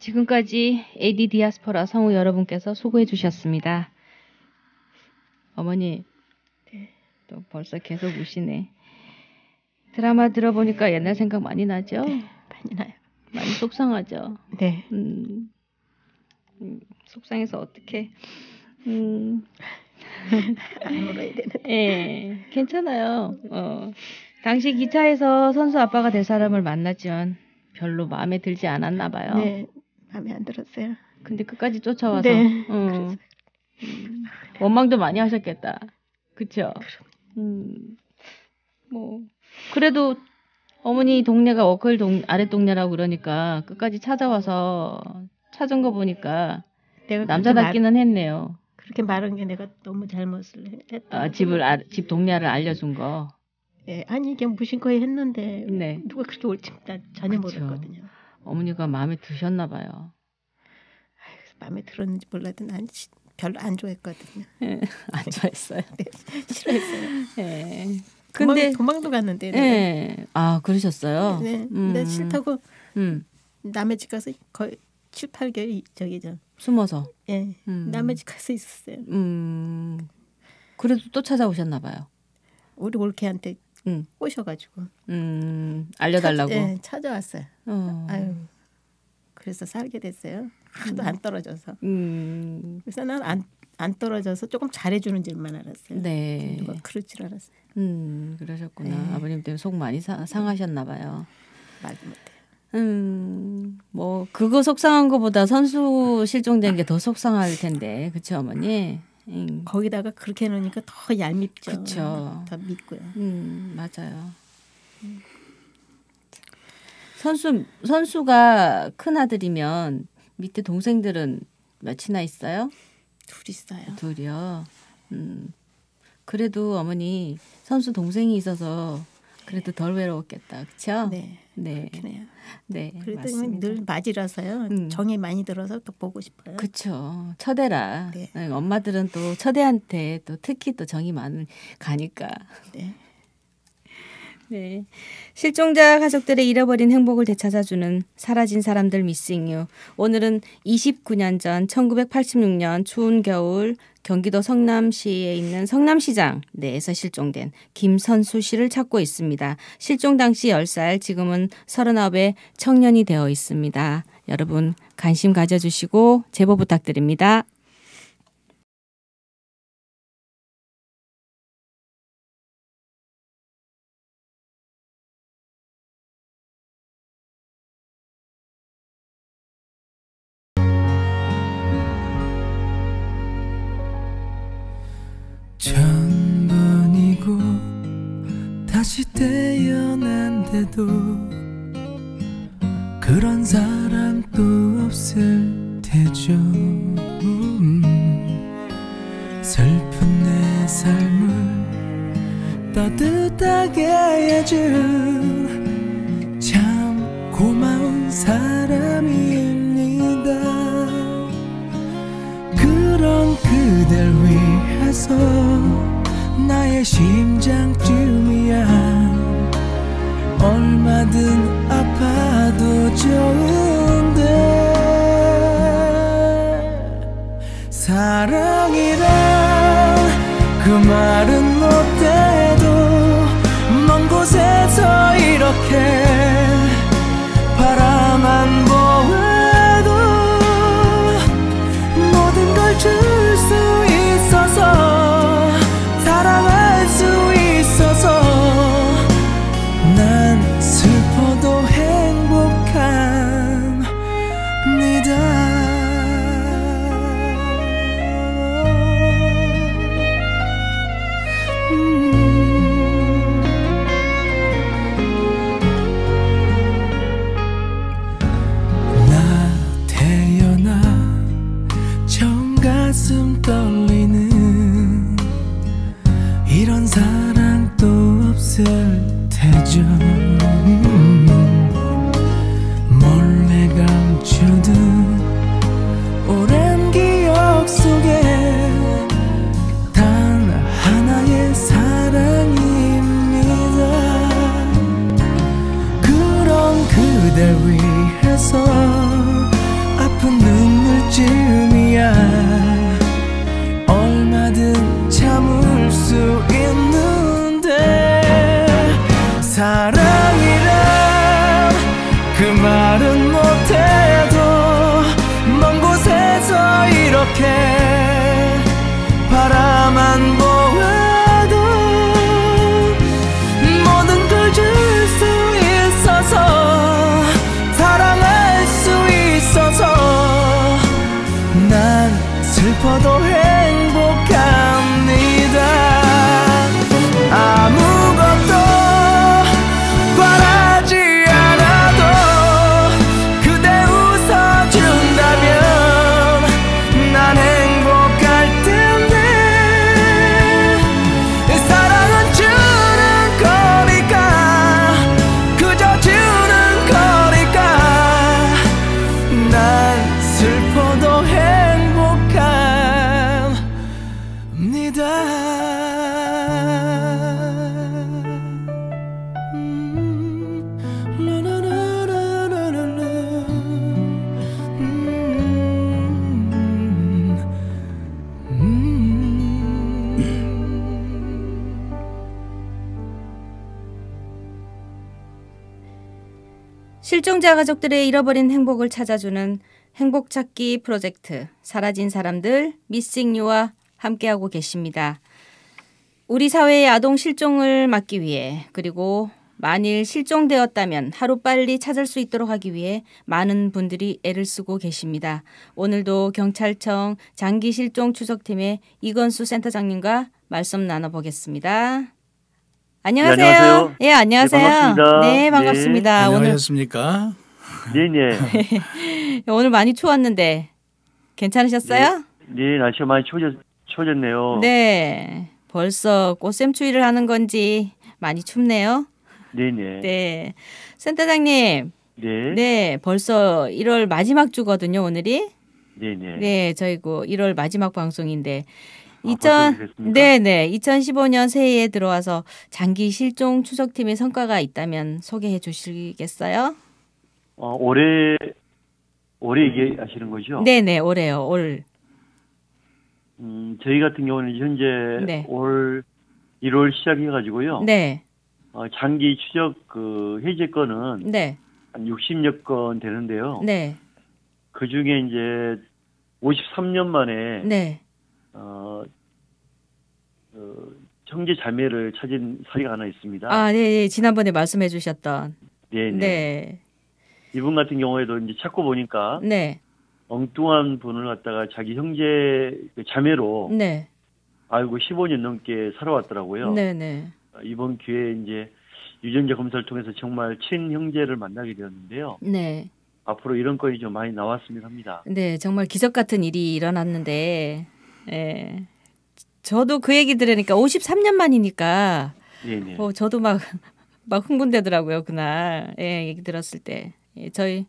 지금까지 AD 디아스포라 성우 여러분께서 수고해 주셨습니다. 어머니, 또 벌써 계속 우시네. 드라마 들어보니까 옛날 생각 많이 나죠?
많이 나요.
많이 속상하죠?
네.
속상해서 어떻게
안 울어야 되는데.
예, 괜찮아요. 당시 기차에서 선수 아빠가 될 사람을 만났지만 별로 마음에 들지 않았나 봐요.
네, 마음에 안 들었어요.
근데 끝까지 쫓아와서
네.
원망도 많이 하셨겠다. 그쵸? 뭐 그래도 어머니 동네가 워컬 아랫 동네라고 그러니까 끝까지 찾아와서 찾은 거 보니까
내가
남자답기는 했네요.
그렇게 말한 게 내가 너무 잘못을 했다.
집 동네를 알려준 거.
예, 아니 이게 무심코 했는데
네.
누가 그렇게 올지 난 전혀
그쵸.
모르거든요.
어머니가 마음에 드셨나 봐요.
마음에 들었는지 몰라도 난 별로 안 좋아했거든요.
안 좋아했어요.
네, 싫어했어요.
네. 근데
도망도 갔는데.
네. 아 그러셨어요?
네. 근데 싫다고 남의 집 가서 거의 7, 8개월 저기죠.
숨어서.
예. 남의 집 가서 있었어요.
그래도 또 찾아오셨나 봐요.
우리 올케한테 꼬셔가지고.
알려달라고.
네, 찾아왔어요. 아유. 그래서 살게 됐어요. 하도 안 떨어져서. 그래서 난 안 떨어져서 조금 잘해주는 줄만 알았어요.
네.
누가 그럴 줄 알았어요.
그러셨구나.
네.
아버님 때문에 속 많이 상하셨나 봐요.
말도 못해요.
뭐 그거 속상한 것보다 선수 실종된 게 더 속상할 텐데, 그렇죠, 어머니?
거기다가 그렇게 해놓으니까 더 얄밉죠.
그렇죠.
더 밉고요.
맞아요. 선수가 큰 아들이면 밑에 동생들은 몇이나 있어요?
둘 있어요.
둘이요. 그래도 어머니 선수 동생이 있어서 그래도 덜 외로웠겠다, 그렇죠?
네.
네.
그렇긴 해요.
네.
그래도
맞습니다.
늘 맞이라서요. 정이 많이 들어서 또 보고 싶어요.
그렇죠. 처대라.
네.
엄마들은 또 처대한테 또 특히 또 정이 많은 가니까.
네.
네. 실종자 가족들의 잃어버린 행복을 되찾아주는 사라진 사람들 미싱 유. 오늘은 29년 전 1986년 추운 겨울 경기도 성남시에 있는 성남시장 내에서 실종된 김선수 씨를 찾고 있습니다. 실종 당시 10살, 지금은 39의 청년이 되어 있습니다. 여러분 관심 가져주시고 제보 부탁드립니다.
다시 태어난데도 그런 사랑도 없을 테죠. 슬픈 내 삶을 따뜻하게 해준 참 고마운 사람입니다. 그런 그댈 위해서 나의 심장쯤이야 얼마든 아파도 좋은데 사랑이란 그 말은 못해도 먼 곳에서 이렇게 바라만 보아도 모든 걸 줄 수 있어서 사랑할 수 있어서 난 슬퍼도 행복합니다. 나 태어나 처음 가슴 떨리는 이런 사랑도 없을 테죠. 몰래 감추던 오랜 기억 속에 단 하나의 사랑입니다. 그런 그댈 위해서 아픈 눈물쯤이야 얼마든 참을 수 있는데 사랑이란 그 말은 못해도 먼 곳에서 이렇게 바라만 보아도 모든 걸 줄 수 있어서 사랑할 수 있어서 난 슬퍼도 행복합니다. 아무것도 바라지 않아도 그대 웃어준다면 난 행복할 텐데 사랑은 주는 거니까 그저 주는 거니까 난 슬퍼도
실종자 가족들의 잃어버린 행복을 찾아주는 행복찾기 프로젝트 사라진 사람들 미싱 유와 함께하고 계십니다. 우리 사회의 아동 실종을 막기 위해 그리고 만일 실종되었다면 하루빨리 찾을 수 있도록 하기 위해 많은 분들이 애를 쓰고 계십니다. 오늘도 경찰청 장기 실종 추적팀의 이건수 센터장님과 말씀 나눠보겠습니다. 안녕하세요.
네, 안녕하세요.
예, 안녕하세요.
네, 반갑습니다.
네, 반갑습니다.
네. 안녕하셨습니까?
네네.
오늘 많이 추웠는데 괜찮으셨어요?
네, 날씨가 많이 추워졌네요.
네, 벌써 꽃샘추위를 하는 건지 많이 춥네요.
네네.
네, 센터장님.
네.
네, 벌써 1월 마지막 주거든요, 오늘이.
네네.
네, 저희 1월 마지막 방송인데. 2015년 새해에 들어와서 장기 실종 추적팀의 성과가 있다면 소개해 주시겠어요?
올해 얘기하시는 거죠?
네네, 올해요, 올.
저희 같은 경우는 현재
네.
올 1월 시작해가지고요.
네.
장기 추적 해제 건은
네.
한 60여 건 되는데요.
네.
그 중에 이제 53년 만에
네.
형제 자매를 찾은 사례가 하나 있습니다.
아, 네, 지난번에 말씀해 주셨던.
네.
네.
이분 같은 경우에도 이제 찾고 보니까
네.
엉뚱한 분을 갖다가 자기 형제 자매로
네.
알고 15년 넘게 살아왔더라고요.
네네.
이번 기회에 이제 유전자 검사를 통해서 정말 친형제를 만나게 되었는데요.
네.
앞으로 이런 건이 좀 많이 나왔으면 합니다.
네, 정말 기적 같은 일이 일어났는데, 예. 저도 그 얘기 들으니까 53년 만이니까,
네네.
저도 막 흥분되더라고요, 그날. 예, 얘기 들었을 때. 예, 저희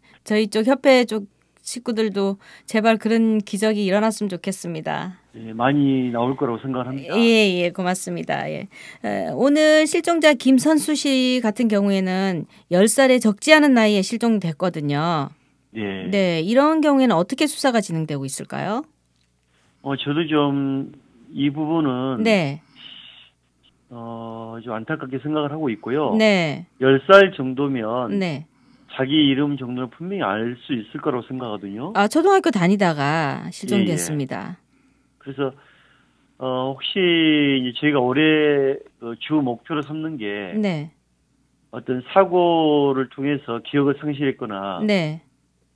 쪽 협회 쪽 식구들도 제발 그런 기적이 일어났으면 좋겠습니다.
예, 많이 나올 거라고 생각합니다.
예, 고맙습니다. 예. 오늘 실종자 김선수 씨 같은 경우에는 10살에 적지 않은 나이에 실종됐거든요.
예.
네, 이런 경우에는 어떻게 수사가 진행되고 있을까요?
저도 좀 이 부분은
네.
좀 안타깝게 생각을 하고 있고요.
네.
10살 정도면
네.
자기 이름 정도는 분명히 알 수 있을 거라고 생각하거든요.
아, 초등학교 다니다가 실종됐습니다.
그래서 혹시 이제 저희가 올해 주 목표로 삼는 게
네.
어떤 사고를 통해서 기억을 상실했거나
네.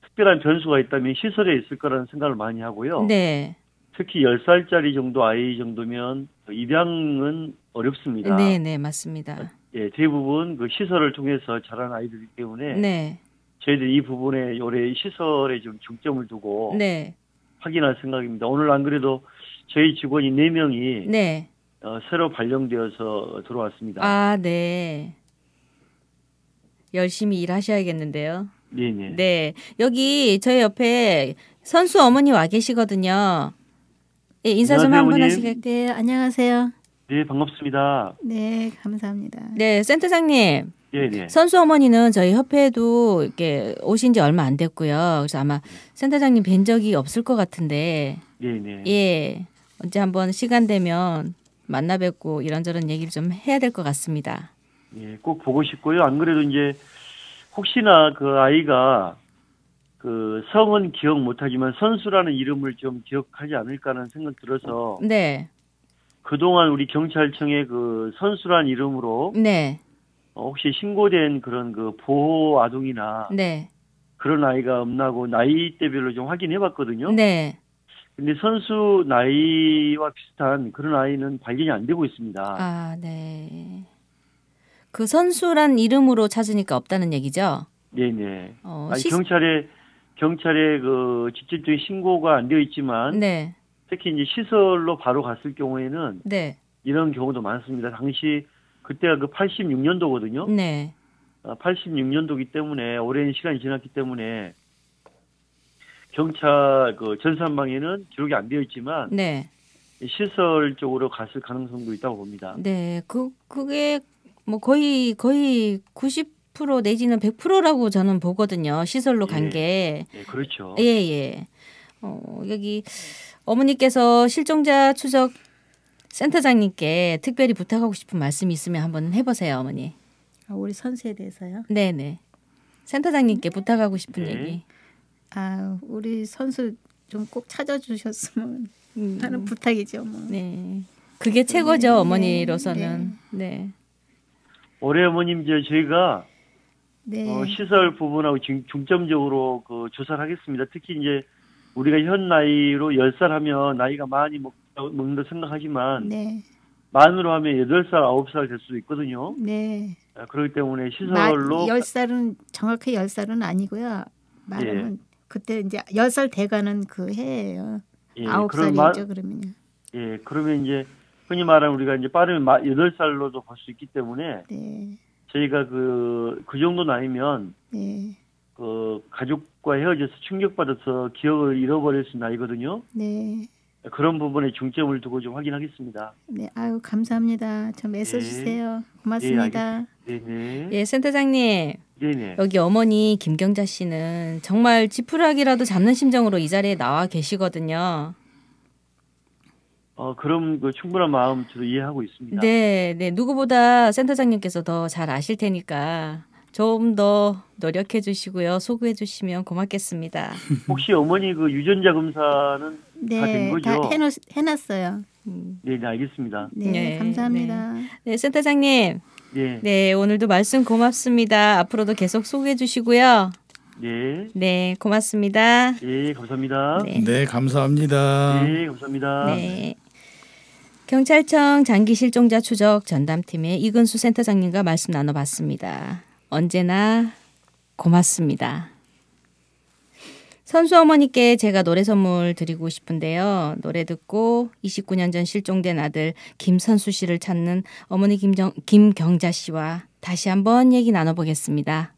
특별한 변수가 있다면 시설에 있을 거라는 생각을 많이 하고요.
네.
특히 10살짜리 정도 아이 정도면 입양은 어렵습니다.
네, 맞습니다.
예, 대부분 그 시설을 통해서 자란 아이들이기 때문에
네.
저희들이 이 부분에 올해 시설에 좀 중점을 두고
네.
확인할 생각입니다. 오늘 안 그래도 저희 직원이 4명이
네.
새로 발령되어서 들어왔습니다.
아, 네. 열심히 일하셔야겠는데요.
네네.
네. 여기 저희 옆에 선수 어머니 와 계시거든요. 예, 인사 좀 한번 하시겠어요?
네, 안녕하세요.
네, 반갑습니다.
네, 감사합니다.
네, 센터장님.
네.
선수 어머니는 저희 협회에도 이렇게 오신 지 얼마 안 됐고요. 그래서 아마 센터장님 뵌 적이 없을 것 같은데.
네네.
예. 언제 한번 시간 되면 만나 뵙고 이런저런 얘기를 좀 해야 될 것 같습니다.
예, 꼭 보고 싶고요. 안 그래도 이제 혹시나 그 아이가 그 성은 기억 못하지만 선수라는 이름을 좀 기억하지 않을까 하는 생각 들어서.
네.
그동안 우리 경찰청의 그 선수란 이름으로.
네.
혹시 신고된 그런 그 보호 아동이나.
네.
그런 아이가 없나고 나이대별로 좀 확인해 봤거든요.
네.
근데 선수 나이와 비슷한 그런 아이는 발견이 안 되고 있습니다.
아, 네. 그 선수란 이름으로 찾으니까 없다는 얘기죠?
네네. 경찰에 그 직접적인 신고가 안 되어 있지만.
네.
특히 이제 시설로 바로 갔을 경우에는.
네.
이런 경우도 많습니다. 당시 그때가 그 86년도거든요.
네.
86년도기 때문에 오랜 시간이 지났기 때문에 경찰 그 전산망에는 기록이 안 되어 있지만.
네.
시설 쪽으로 갔을 가능성도 있다고 봅니다.
네. 그게 뭐 거의 90% 내지는 100%라고 저는 보거든요. 시설로 간 게.
예, 그렇죠.
예. 여기 어머니께서 실종자 추적 센터장님께 특별히 부탁하고 싶은 말씀이 있으면 한번 해보세요, 어머니.
우리 선수에 대해서요?
네네. 센터장님께 부탁하고 싶은 얘기.
우리 선수 좀 꼭 찾아주셨으면 하는 부탁이죠, 뭐.
네. 그게 최고죠, 어머니로서는. 네.
올해 어머님 저희가
네.
시설 부분하고 중점적으로 그 조사를 하겠습니다. 특히 이제 우리가 현 나이로 10살 하면 나이가 많이 먹는다 생각하지만.
네.
만으로 하면 8살, 9살 될 수도 있거든요.
네.
그렇기 때문에 시설로
10살은 정확히 10살은 아니고요. 말하면 그때 이제 10살 돼가는 그 해예요. 9살이죠, 그러면요.
예, 그러면 이제 흔히 말하면 우리가 이제 빠르면 8살로도 볼 수 있기 때문에.
네.
저희가 그 정도 나이면.
네.
그 가족과 헤어져서 충격받아서 기억을 잃어버릴 수 있는 나이거든요.
네.
그런 부분에 중점을 두고 좀 확인하겠습니다.
네, 감사합니다. 좀 애써주세요. 고맙습니다.
네네.
예, 센터장님.
네네.
여기 어머니 김경자 씨는 정말 지푸라기라도 잡는 심정으로 이 자리에 나와 계시거든요.
그럼 그 충분한 마음 저도 이해하고 있습니다.
네. 누구보다 센터장님께서 더 잘 아실 테니까 좀 더 노력해 주시고요. 소구해 주시면 고맙겠습니다.
혹시 어머니 그 유전자 검사는 다 된 거죠?
다 해놨어요.
네, 알겠습니다.
네, 감사합니다.
네, 센터장님.
네.
네, 오늘도 말씀 고맙습니다. 앞으로도 계속 소개해 주시고요.
네.
네, 고맙습니다.
네, 감사합니다.
네, 감사합니다.
네, 감사합니다.
네. 경찰청 장기 실종자 추적 전담팀의 이근수 센터장님과 말씀 나눠봤습니다. 언제나 고맙습니다. 선수 어머니께 제가 노래 선물 드리고 싶은데요. 노래 듣고 29년 전 실종된 아들 김선수 씨를 찾는 어머니 김경자 씨와 다시 한번 얘기 나눠보겠습니다.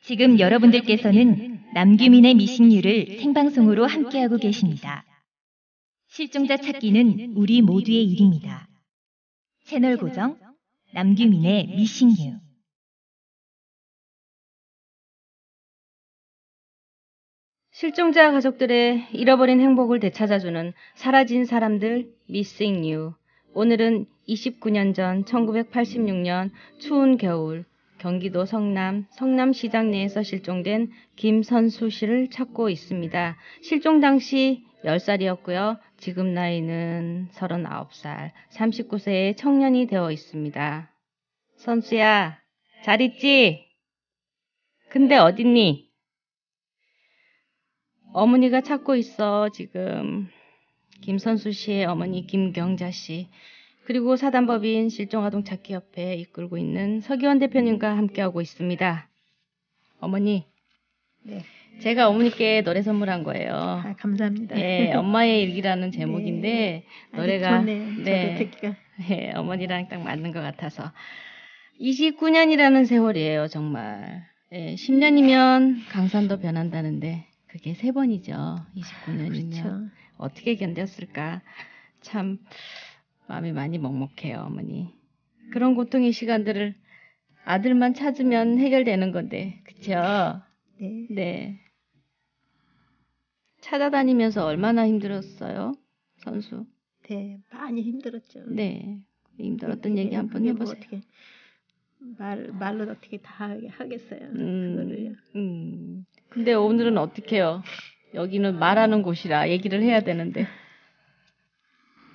지금 여러분들께서는 남규민의 미싱유를 생방송으로 함께하고 계십니다.
실종자 찾기는 우리 모두의 일입니다. 채널 고정 남규민의 미싱 유.
실종자 가족들의 잃어버린 행복을 되찾아주는 사라진 사람들 미싱 유. 오늘은 29년 전 1986년 추운 겨울 경기도 성남시장 내에서 실종된 김선수 씨를 찾고 있습니다. 실종 당시 10살이었고요. 지금 나이는 39살, 39세의 청년이 되어 있습니다. 선수야, 잘 있지? 근데 어딨니? 어머니가 찾고 있어, 지금. 김선수 씨의 어머니 김경자 씨, 그리고 사단법인 실종아동찾기협회 이끌고 있는 서기원 대표님과 함께하고 있습니다. 어머니,
네.
제가 어머니께 노래 선물한 거예요.
아, 감사합니다.
네, 엄마의 일기라는 제목인데 노래가
좋네요.
네,
저도 듣기가.
네, 어머니랑 딱 맞는 것 같아서 29년이라는 세월이에요, 정말. 네, 10년이면 강산도 변한다는데 그게 3번이죠. 29년이면
그렇죠.
어떻게 견뎠을까? 참 마음이 많이 먹먹해요, 어머니. 그런 고통의 시간들을 아들만 찾으면 해결되는 건데, 그쵸?
네.
네. 찾아다니면서 얼마나 힘들었어요, 선수?
네, 많이 힘들었죠.
네. 힘들었던 얘기 한번 해보세요.
어떻게 말로 어떻게 다 하겠어요. 그거를요.
근데 오늘은 어떡해요? 여기는 말하는 곳이라 얘기를 해야 되는데.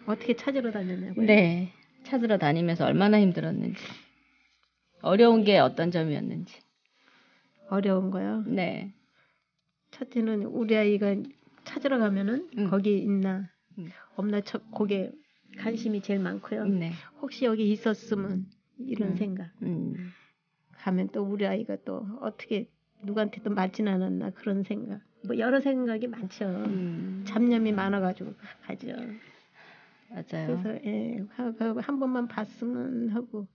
어떻게 찾으러 다녔냐고요?
네. 찾으러 다니면서 얼마나 힘들었는지. 어려운 게 어떤 점이었는지.
어려운 거요?
네.
첫째는 우리 아이가 찾으러 가면은 거기 있나 없나 거기에 관심이 제일 많고요.
네.
혹시 여기 있었으면 이런 생각. 가면 또 우리 아이가 또 어떻게 누구한테 또 맞진 않았나 그런 생각. 뭐 여러 생각이 많죠. 잡념이 많아가지고 가죠.
맞아요.
그래서 한 번만 봤으면 하고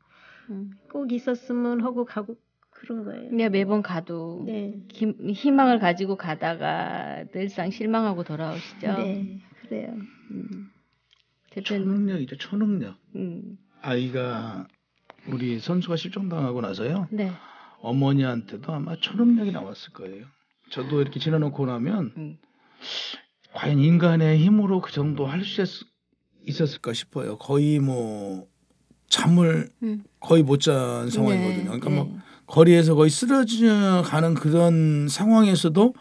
꼭 있었으면 하고 가고 그런 거예요.
그냥 매번 가도
네.
희망을 가지고 가다가 늘상 실망하고 돌아오시죠.
네, 그래요.
초능력이죠, 초능력. 아이가 우리 선수가 실종당하고 나서요.
네.
어머니한테도 아마 초능력이 나왔을 거예요. 저도 이렇게 지나놓고 나면 과연 인간의 힘으로 그 정도 할 수 있었을까 싶어요. 거의 뭐 잠을 거의 못 잔 상황이거든요. 그러니까 뭐 거리에서 거의 쓰러져 가는 그런 상황에서도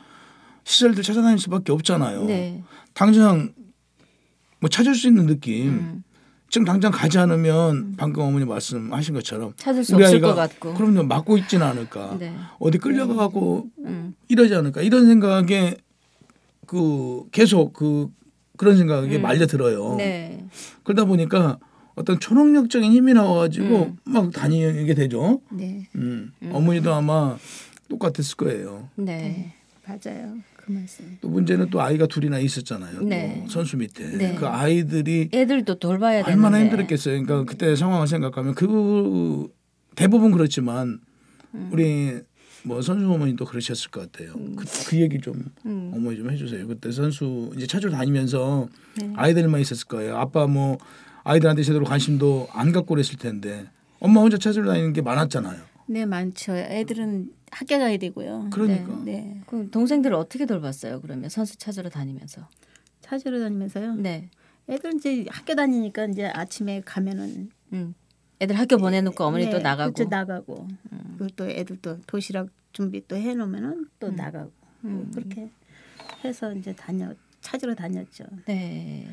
시설들 찾아다닐 수밖에 없잖아요.
네.
당장 뭐 찾을 수 있는 느낌. 지금 당장 가지 않으면 방금 어머니 말씀하신 것처럼
찾을 수 없을 것 같고.
그럼요. 맞고 있지는 않을까.
네.
어디 끌려가고 이러지 않을까. 이런 생각에 계속 그런 생각에 말려 들어요.
네.
그러다 보니까 어떤 초능력적인 힘이 나와가지고 막 다니게 되죠.
네.
어머니도 아마 똑같았을 거예요.
네.
맞아요. 그 말씀.
또 문제는 또 아이가 둘이나 있었잖아요.
네.
또 선수 밑에.
네.
그 아이들이
애들도 돌봐야 되는데
얼마나 힘들었겠어요. 그러니까 그때 상황을 생각하면 대부분 그렇지만 우리 뭐 선수 어머니도 그러셨을 것 같아요. 그 얘기 좀 어머니 좀 해주세요. 그때 선수 이제 찾으러 다니면서 아이들만 있었을 거예요. 아빠 뭐 아이들한테 제대로 관심도 안 갖고 그랬을 텐데 엄마 혼자 찾으러 다니는 게 많았잖아요.
네, 많죠. 애들은 학교 가야 되고요.
그러니까.
네.
그럼 동생들을 어떻게 돌봤어요? 그러면 선수 찾으러 다니면서.
찾으러 다니면서요?
네.
애들 이제 학교 다니니까 이제 아침에 가면은
애들 학교 보내놓고 어머니
네,
또 나가고.
그렇죠, 나가고. 그리고 또 애들 또 도시락 준비 또 해놓으면은 또 나가고. 그렇게 해서 이제 찾으러 다녔죠.
네.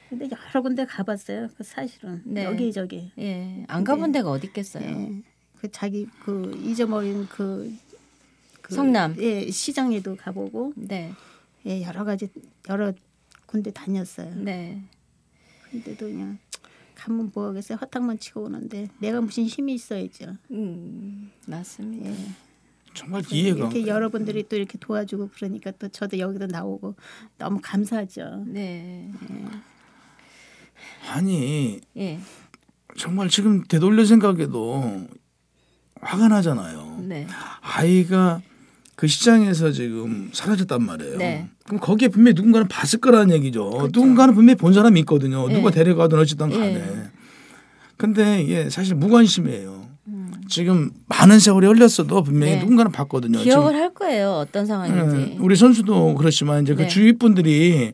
근데 여러 군데 가봤어요. 사실은 여기저기.
예. 안 가본 데가 어디 있겠어요.
네. 자기 잊어버린
성남.
예, 시장에도 가보고.
네.
예, 여러 군데 다녔어요.
네.
근데도 그냥 가면 뭐 하겠어요. 허탕만 치고 오는데 내가 무슨 힘이 있어야죠.
맞습니다.
예.
정말 이해가.
이렇게 여러분들이 또 이렇게 도와주고 그러니까 또 저도 여기도 나오고 너무 감사하죠.
네.
예.
아니
예.
정말 지금 되돌려 생각해도 화가 나잖아요.
네.
아이가 그 시장에서 지금 사라졌단 말이에요. 네. 그럼 거기에 분명히 누군가는 봤을 거라는 얘기죠. 그렇죠. 누군가는 분명히 본 사람이 있거든요. 네. 누가 데려가든 어쨌든 간에. 네. 근데 이게 사실 무관심이에요. 지금 많은 세월이 흘렸어도 분명히 네. 누군가는 봤거든요.
기억을
지금.
할 거예요. 어떤 상황인지.
우리 선수도 그렇지만 이제 그 주위 분들이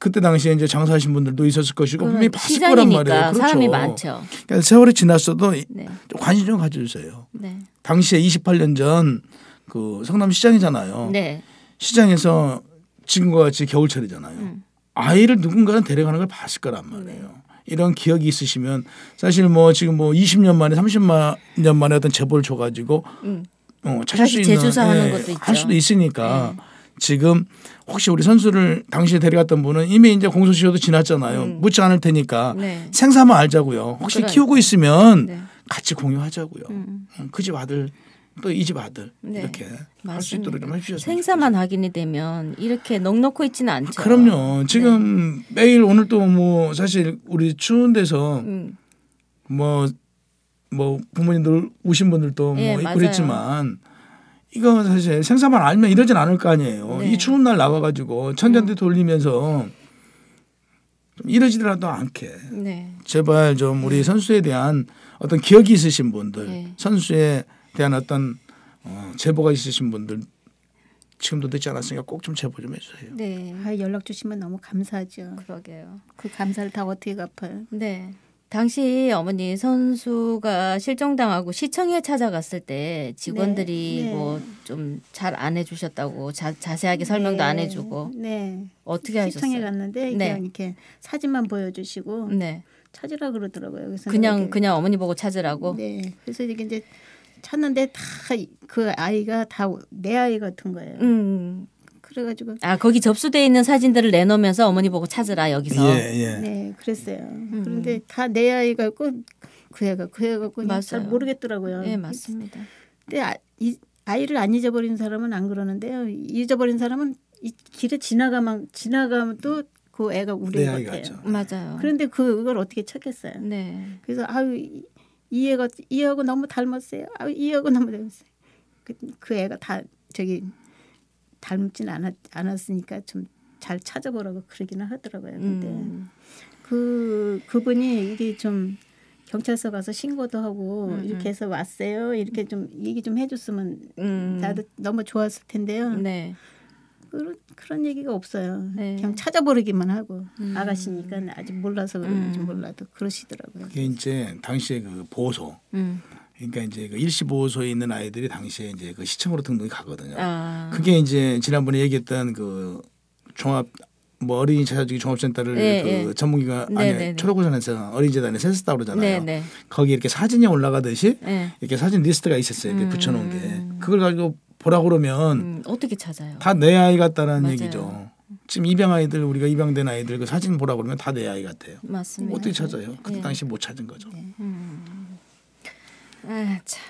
그때 당시에 이제 장사하신 분들도 있었을 것이고 분명히 봤을 거란 말이에요. 그렇죠.
사람이 많죠.
그러니까 세월이 지났어도 네. 관심 좀 가져주세요. 네. 당시에 28년 전 그 성남시장이잖아요. 네. 시장에서 지금과 같이 겨울철이잖아요. 아이를 누군가는 데려가는 걸 봤을 거란 말이에요. 네. 이런 기억이 있으시면 사실 뭐 지금 뭐 20년 만에 30년 만에 어떤 제보를 줘가지고 찾을 수 있는
재조사하는 것도 있죠.
할 수도 있으니까 지금 혹시 우리 선수를 당시에 데려갔던 분은 이미 이제 공소시효도 지났잖아요. 묻지 않을 테니까 네. 생사만 알자고요. 혹시 그러니까. 키우고 있으면 네. 같이 공유하자고요. 그 집 아들 또 이 집 아들 네. 이렇게 할 수 있도록 좀 해주셨으면
생사만 확인이 되면 이렇게 넉넉고 있지는 않죠.
그럼요. 지금 네. 매일 오늘 또 뭐 사실 우리 추운 데서 뭐 부모님들 오신 분들도
예,
뭐 있고 그랬지만 이거 사실 생사만 알면 이러진 않을 거 아니에요. 네. 이 추운 날 나와가지고 천장대 돌리면서 좀 이러지더라도 않게 네. 제발 좀 우리 선수에 대한 어떤 기억이 있으신 분들 네. 선수에 대한 어떤 제보가 있으신 분들 지금도 늦지 않았으니까 꼭 좀 제보 좀 해주세요.
네, 연락 주시면 너무 감사하죠.
그러게요.
그 감사를 다 어떻게 갚아요?
네. 당시 어머니 선수가 실종당하고 시청에 찾아갔을 때 직원들이
네.
뭐 좀 잘 안 해주셨다고 자세하게 설명도
네.
안 해주고
네.
어떻게 하셨어요?
시청에 갔는데
네.
이렇게 사진만 보여주시고
네.
찾으라 그러더라고요. 그래서
그냥 어머니 보고 찾으라고.
네. 그래서 이제 찾는데 다 그 아이가 다 내 아이 같은 거예요. 그래가지고
거기 접수돼 있는 사진들을 내놓으면서 어머니 보고 찾으라 여기서.
예.
네, 그랬어요. 그런데 다 내 아이 같고 그 애가 잘 모르겠더라고요.
네, 맞습니다.
근데 이 아이를 안 잊어버린 사람은 안 그러는데요. 잊어버린 사람은 이 길에 지나가면 또 그 애가 우리 애 같아요.
맞아요.
그런데 그걸 어떻게 찾겠어요?
네.
그래서 이 애하고 너무 닮았어요. 이 애하고 너무 닮았어요. 그 애가 다 저기 닮진 않았으니까 좀 잘 찾아보라고 그러기는 하더라고요. 근데 그분이 이게 좀 경찰서 가서 신고도 하고 이렇게 해서 왔어요. 이렇게 좀 얘기 좀 해줬으면 나도 너무 좋았을 텐데요.
네.
그런 얘기가 없어요.
네.
그냥 찾아버리기만 하고 아가씨니까 아직 몰라서 그런지 몰라도 그러시더라고요.
그게 이제 당시에 그 보호소. 그러니까 이제 그 일시 보호소에 있는 아이들이 당시에 이제 그 시청으로 등록이 가거든요. 그게 이제 지난번에 얘기했던 그 종합 뭐 어린이 찾아주기 종합센터를 그 전문기관 아니 초록우산에서 어린이재단에 셌었다고 그러잖아요. 거기 이렇게 사진이 올라가듯이 이렇게 사진 리스트가 있었어요. 이렇게 붙여놓은 게 그걸 가지고 보라 그러면
어떻게 찾아요?
다 내 아이 같다라는 맞아요. 얘기죠. 지금 입양 아이들 우리가 입양된 아이들 그 사진 보라 그러면 다 내 아이 같아요.
맞습니다.
어떻게 찾아요? 그때 당시 못 찾은 거죠.
참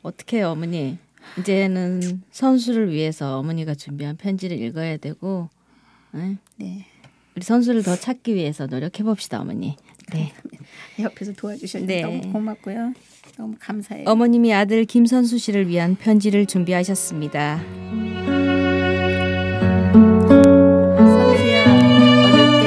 어떻게 해요, 어머니? 이제는 선수를 위해서 어머니가 준비한 편지를 읽어야 되고,
네.
우리 선수를 더 찾기 위해서 노력해 봅시다, 어머니. 네.
옆에서 도와주셔서 너무 고맙고요. 너무 감사해요.
어머님이 아들 김선수 씨를 위한 편지를 준비하셨습니다.
선수야, 어릴 때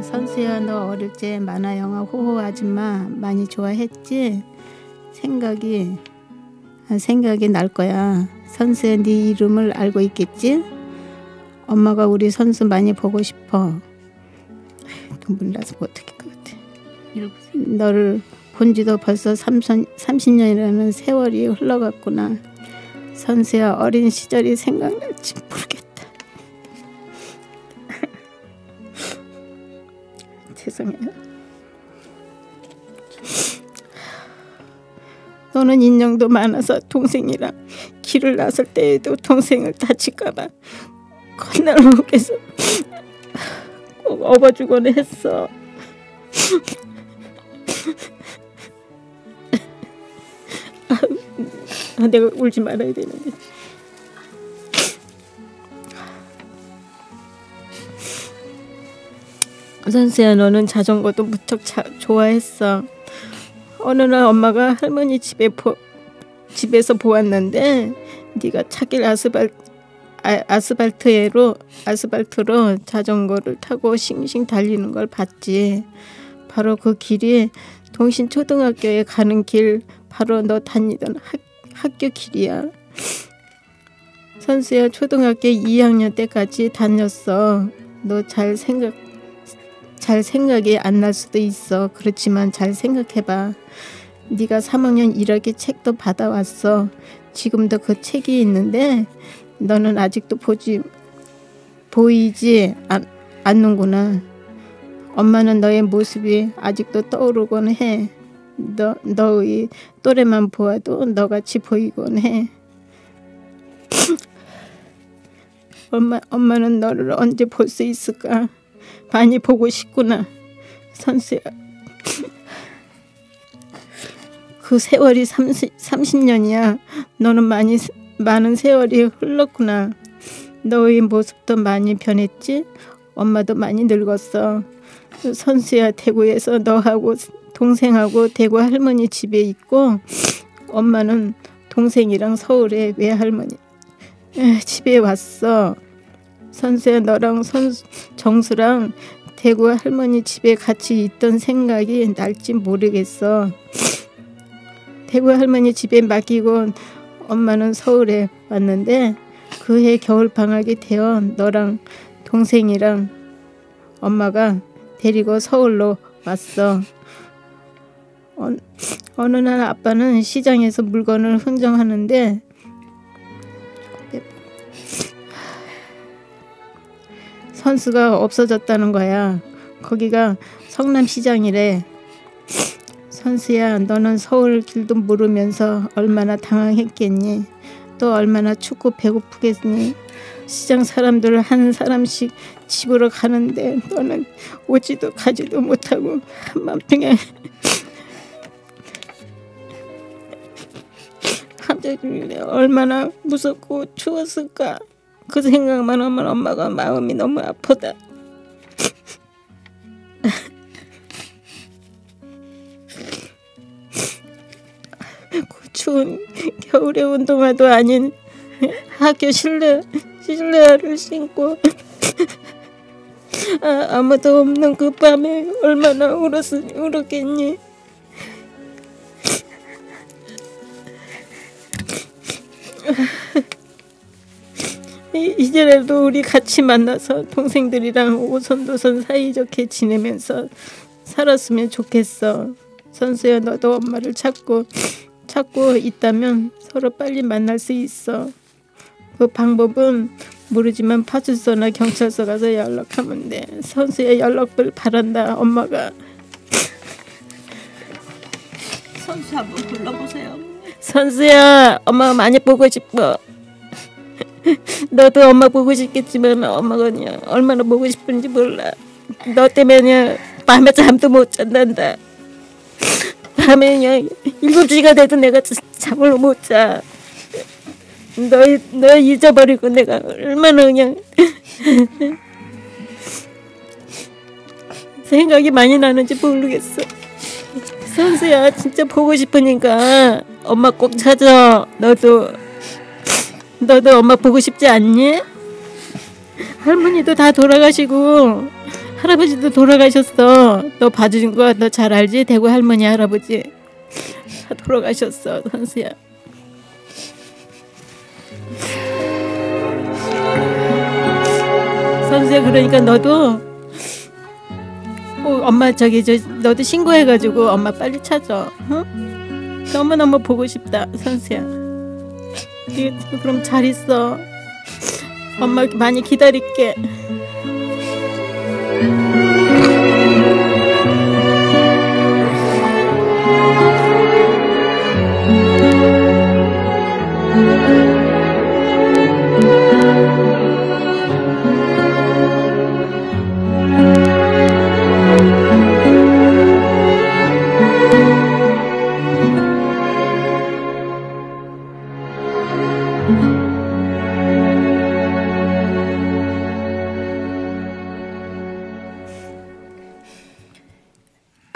선수야, 너 어릴 때 만화 영화 호호 아줌마 많이 좋아했지? 생각이 날 거야. 선수야, 네 이름을 알고 있겠지? 엄마가 우리 선수 많이 보고 싶어. 눈물 나서 못하겠을 것 같아. 너를 본 지도 벌써 30년이라는 세월이 흘러갔구나. 선수야, 어린 시절이 생각날지 모르겠다. 죄송해요. 너는 인형도 많아서 동생이랑 길을 나설 때에도 동생을 다칠까봐 건날 목에서 꼭 업어주곤 했어. 내가 울지 말아야 되는데. 선수야, 너는 자전거도 무척 좋아했어. 어느 날 엄마가 할머니 집에서 보았는데 네가 차길 아스팔트로 자전거를 타고 싱싱 달리는 걸 봤지. 바로 그 길이 동신초등학교에 가는 길, 바로 너 다니던 학교 길이야. 선수야, 초등학교 2학년 때까지 다녔어. 너 잘 생각이 안 날 수도 있어. 그렇지만 잘 생각해봐. 네가 3학년 1학기 책도 받아왔어. 지금도 그 책이 있는데 너는 아직도 보이지 않는구나. 엄마는 너의 모습이 아직도 떠오르곤 해. 너의 또래만 보아도 너같이 보이곤 해. 엄마는 너를 언제 볼 수 있을까? 많이 보고 싶구나. 선수야. 그 세월이 30년이야. 너는 많은 세월이 흘렀구나. 너의 모습도 많이 변했지? 엄마도 많이 늙었어. 선수야, 대구에서 너하고 동생하고 대구 할머니 집에 있고, 엄마는 동생이랑 서울에 외할머니 집에 왔어. 선수야, 너랑 정수랑 대구 할머니 집에 같이 있던 생각이 날지 모르겠어. 대구 할머니 집에 맡기고 엄마는 서울에 왔는데 그해 겨울방학이 되어 너랑 동생이랑 엄마가 데리고 서울로 왔어. 어느 날 아빠는 시장에서 물건을 흥정하는데 선수가 없어졌다는 거야. 거기가 성남시장이래. 선수야, 너는 서울 길도 모르면서 얼마나 당황했겠니? 또 얼마나 춥고 배고프겠니? 시장 사람들 한 사람씩 집으로 가는데 너는 오지도 가지도 못하고 한밤중에 갑자기 얼마나 무섭고 추웠을까? 그 생각만 하면 엄마가 마음이 너무 아프다. 그 추운 겨울에 운동화도 아닌 학교 실내화를 신고 아무도 없는 그 밤에 얼마나 울었겠니? 이제라도 우리 같이 만나서 동생들이랑 오손도손 사이좋게 지내면서 살았으면 좋겠어. 선수야, 너도 엄마를 찾고 있다면 서로 빨리 만날 수 있어. 그 방법은 모르지만 파출소나 경찰서 가서 연락하면 돼. 선수의 연락을 바란다. 엄마가. 선수 한번 불러보세요. 선수야, 엄마 많이 보고 싶어. 너도 엄마 보고 싶겠지만 엄마가 그냥 얼마나 보고 싶은지 몰라. 너 때문에 그냥 밤에 잠도 못 잔단다. 밤에 그냥 7시가 돼도 내가 잠을 못 자. 너 잊어버리고 내가 얼마나 그냥 생각이 많이 나는지 모르겠어. 선수야, 진짜 보고 싶으니까 엄마 꼭 찾아. 너도 엄마 보고 싶지 않니? 할머니도 다 돌아가시고 할아버지도 돌아가셨어. 너 봐준 거 너 잘 알지? 대구 할머니 할아버지 다 돌아가셨어. 선수야. 선수야, 그러니까 너도 엄마 너도 신고해가지고 엄마 빨리 찾아. 응? 너무너무 보고 싶다. 선수야. 그럼 잘 있어. 엄마 많이 기다릴게.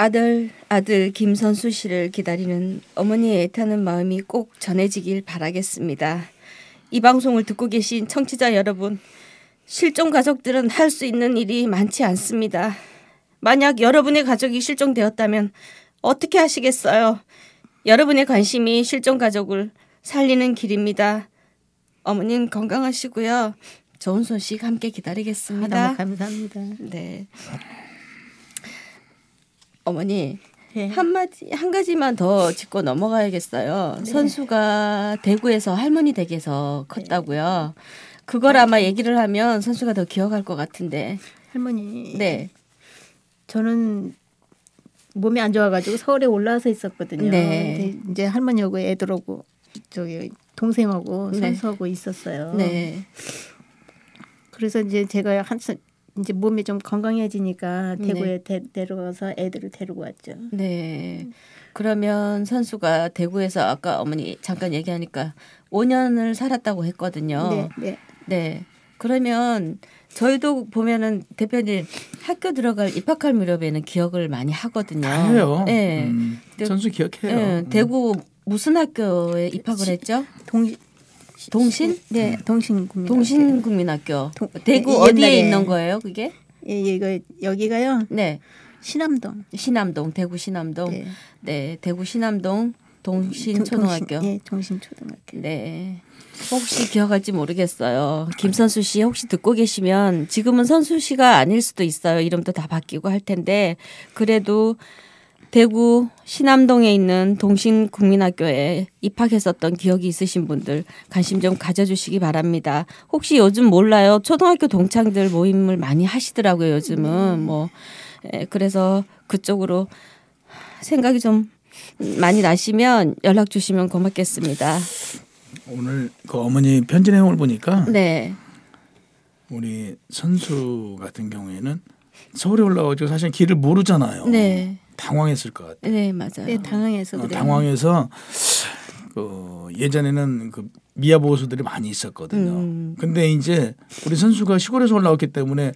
아들 김선수 씨를 기다리는 어머니의 애타는 마음이 꼭 전해지길 바라겠습니다. 이 방송을 듣고 계신 청취자 여러분, 실종 가족들은 할 수 있는 일이 많지 않습니다. 만약 여러분의 가족이 실종되었다면 어떻게 하시겠어요? 여러분의 관심이 실종 가족을 살리는 길입니다. 어머님 건강하시고요. 좋은 소식 함께 기다리겠습니다.
너무 감사합니다.
네. 어머니 한 가지만 더 짚고 넘어가야겠어요.
네.
선수가 대구에서 할머니 댁에서 컸다고요. 그걸 아마 얘기를 하면 선수가 더 기억할 것 같은데.
할머니.
네.
저는 몸이 안 좋아가지고 서울에 올라와서 있었거든요.
네.
근데 이제 할머니하고 애들하고 저기 동생하고
네.
선수하고 있었어요.
네.
그래서 이제 제가 이제 몸이 좀 건강해지니까 대구에 내려가서 애들을 데리고 왔죠.
네. 그러면 선수가 대구에서 아까 어머니 잠깐 얘기하니까 5년을 살았다고 했거든요.
네. 네.
네. 그러면 저희도 보면은 대표님 학교 들어갈 입학할 무렵에는 기억을 많이 하거든요.
다 해요.
네.
선수 기억해요.
네. 대구 무슨 학교에 입학을 했죠? 동신?
네, 동신국민학교.
동신국민학교. 대구 어디에 있는 거예요, 그게?
예, 이거 여기가요.
네.
신암동,
대구 신암동. 네, 대구 신암동 동신초등학교.
네, 동신초등학교.
네. 혹시 기억할지 모르겠어요. 김선수 씨 혹시 듣고 계시면 지금은 선수 씨가 아닐 수도 있어요. 이름도 다 바뀌고 할 텐데 그래도 대구 신암동에 있는 동신국민학교에 입학했었던 기억이 있으신 분들 관심 좀 가져주시기 바랍니다. 혹시 요즘 몰라요. 초등학교 동창들 모임을 많이 하시더라고요. 요즘은 뭐 그래서 그쪽으로 생각이 좀 많이 나시면 연락 주시면 고맙겠습니다.
오늘 그 어머니 편지 내용을 보니까
네.
우리 선수 같은 경우에는 서울에 올라오고 사실 길을 모르잖아요.
네.
당황했을 것 같아요.
네, 맞아요.
네, 당황해서 그래요.
당황해서 그 예전에는 그 미아 보호소들이 많이 있었거든요. 근데 이제 우리 선수가 시골에서 올라왔기 때문에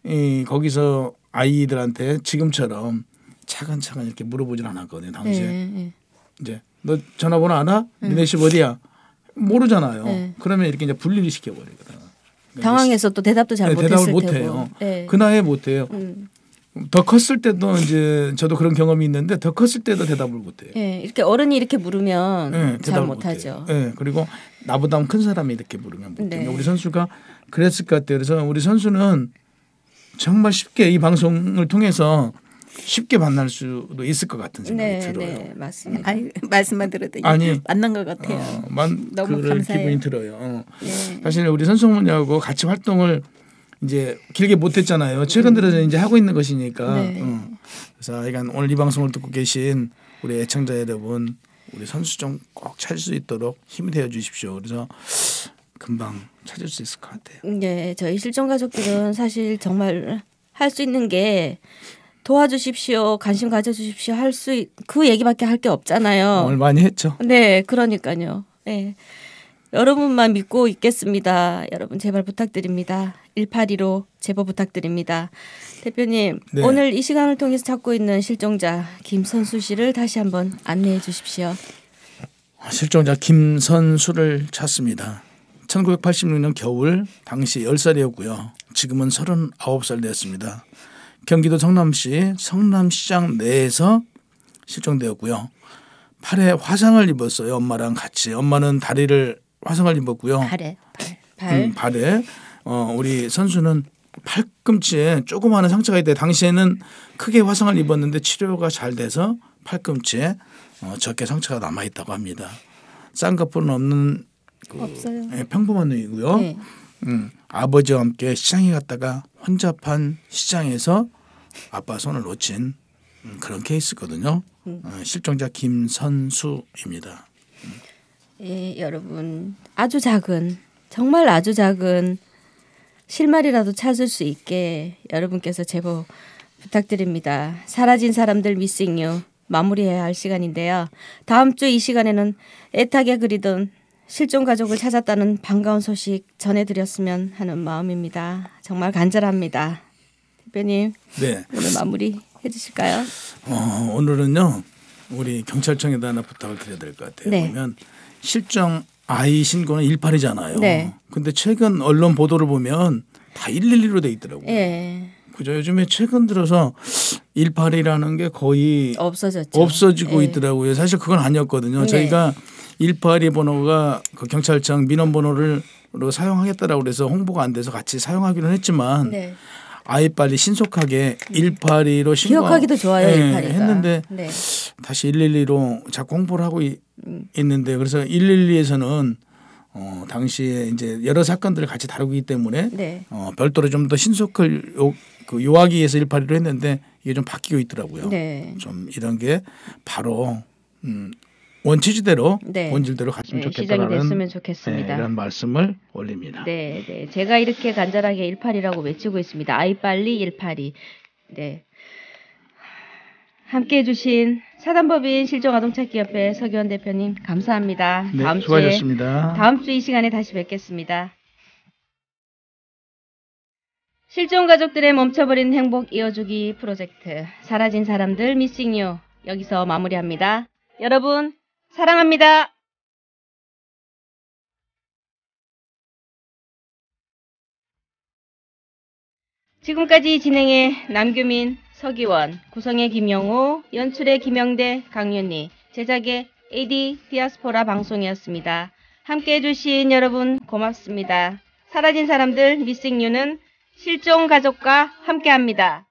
이 거기서 아이들한테 지금처럼 차근차근 이렇게 물어보질 않았거든요. 당시에 이제 너 전화번호 아나? 니네 집 어디야? 모르잖아요. 그러면 이렇게 이제 분리를 시켜버리거든.
당황해서 또 대답도 잘 못했을
대답을
테고.
못해요.
네.
그 나이에 못해요. 더 컸을 때도 이제 저도 그런 경험이 있는데 더 컸을 때도 대답을 못해요.
네, 이렇게 어른이 이렇게 물으면 잘 못하죠.
네, 그리고 나보다 큰 사람이 이렇게 물으면 못해요. 우리 선수가 그랬을 것 같아요. 그래서 우리 선수는 정말 쉽게 이 방송을 통해서 쉽게 만날 수도 있을 것 같은 생각이 들어요.
네, 맞습니다.
말씀만 들어도 만난 것 같아요. 너무 감사해요.
기분이 들어요. 사실 우리 선수분하고 같이 활동을 이제 길게 못했잖아요. 최근 들어서 이제 하고 있는 것이니까. 그래서 하여간 오늘 이 방송을 듣고 계신 우리 애청자 여러분, 우리 선수 좀 꼭 찾을 수 있도록 힘이 되어 주십시오. 그래서 금방 찾을 수 있을 것 같아요.
네, 저희 실종 가족들은 사실 정말 할 수 있는 게 도와주십시오, 관심 가져주십시오 할 수 그 얘기밖에 할 게 없잖아요.
오늘 많이 했죠.
네, 그러니까요. 네. 여러분만 믿고 있겠습니다. 여러분 제발 부탁드립니다. 1815 제보 부탁드립니다. 대표님,
네.
오늘 이 시간을 통해서 찾고 있는 실종자 김선수 씨를 다시 한번 안내해 주십시오.
실종자 김선수를 찾습니다. 1986년 겨울 당시 10살이었고요. 지금은 39살 되었습니다. 경기도 성남시 성남시장 내에서 실종되었고요. 팔에 화상을 입었어요. 엄마랑 같이. 엄마는 다리를 화상을 입었고요. 발에. 우리 선수는 팔꿈치에 조그마한 상처가 있대. 당시에는 크게 화상을 입었는데 치료가 잘 돼서 팔꿈치에 적게 상처가 남아 있다고 합니다. 쌍꺼풀은 없는
없어요.
평범한 놈이고요.
네.
아버지와 함께 시장에 갔다가 혼잡한 시장에서 아빠 손을 놓친 그런 케이스거든요. 실종자 김선수입니다.
예, 여러분 아주 작은, 정말 아주 작은 실마리라도 찾을 수 있게 여러분께서 제보 부탁드립니다. 사라진 사람들 미싱 유 마무리해야 할 시간인데요. 다음 주 이 시간에는 애타게 그리던 실종 가족을 찾았다는 반가운 소식 전해드렸으면 하는 마음입니다. 정말 간절합니다. 대표님,
네.
오늘 마무리 해주실까요?
오늘은요 우리 경찰청에다 하나 부탁을 드려야 될 것 같아요.
네.
보면 실종 아이 신고는 182잖아요.
네.
근데 최근 언론 보도를 보면 다 112로 돼 있더라고요.
예.
그죠? 요즘에 최근 들어서 182라는 게 거의 없어지고 있더라고요. 사실 그건 아니었거든요.
네.
저희가 182 번호가 그 경찰청 민원 번호를 사용하겠다라고 그래서 홍보가 안 돼서 같이 사용하기는 했지만
네.
아예 빨리 신속하게 182로
기억하기도 좋아요. 182가.
했는데
네.
다시 112로 자꾸 홍보를 하고 있는데 그래서 112에서는 당시에 이제 여러 사건들을 같이 다루기 때문에
네.
별도로 좀 더 신속을 요하기 위해서 182로 했는데 이게 좀 바뀌고 있더라고요.
네.
좀 이런 게 바로 원칙대로
네.
본질대로 갔으면
시작이
좋겠다라는
됐으면 좋겠습니다.
이런 말씀을 올립니다.
네, 네. 제가 이렇게 간절하게 182라고 외치고 있습니다. 아이 빨리 182. 네. 함께해 주신 사단법인 실종아동찾기협회 서기원 대표님 감사합니다.
네,
다음
수고하셨습니다.
다음 주 이 시간에 다시 뵙겠습니다. 실종 가족들의 멈춰버린 행복 이어주기 프로젝트 사라진 사람들 미싱 유 여기서 마무리합니다. 여러분 사랑합니다. 지금까지 진행의 남규민, 서기원, 구성의 김영호, 연출의 김영대, 강윤희, 제작의 AD 디아스포라 방송이었습니다. 함께해 주신 여러분 고맙습니다. 사라진 사람들 미싱 유는 실종 가족과 함께합니다.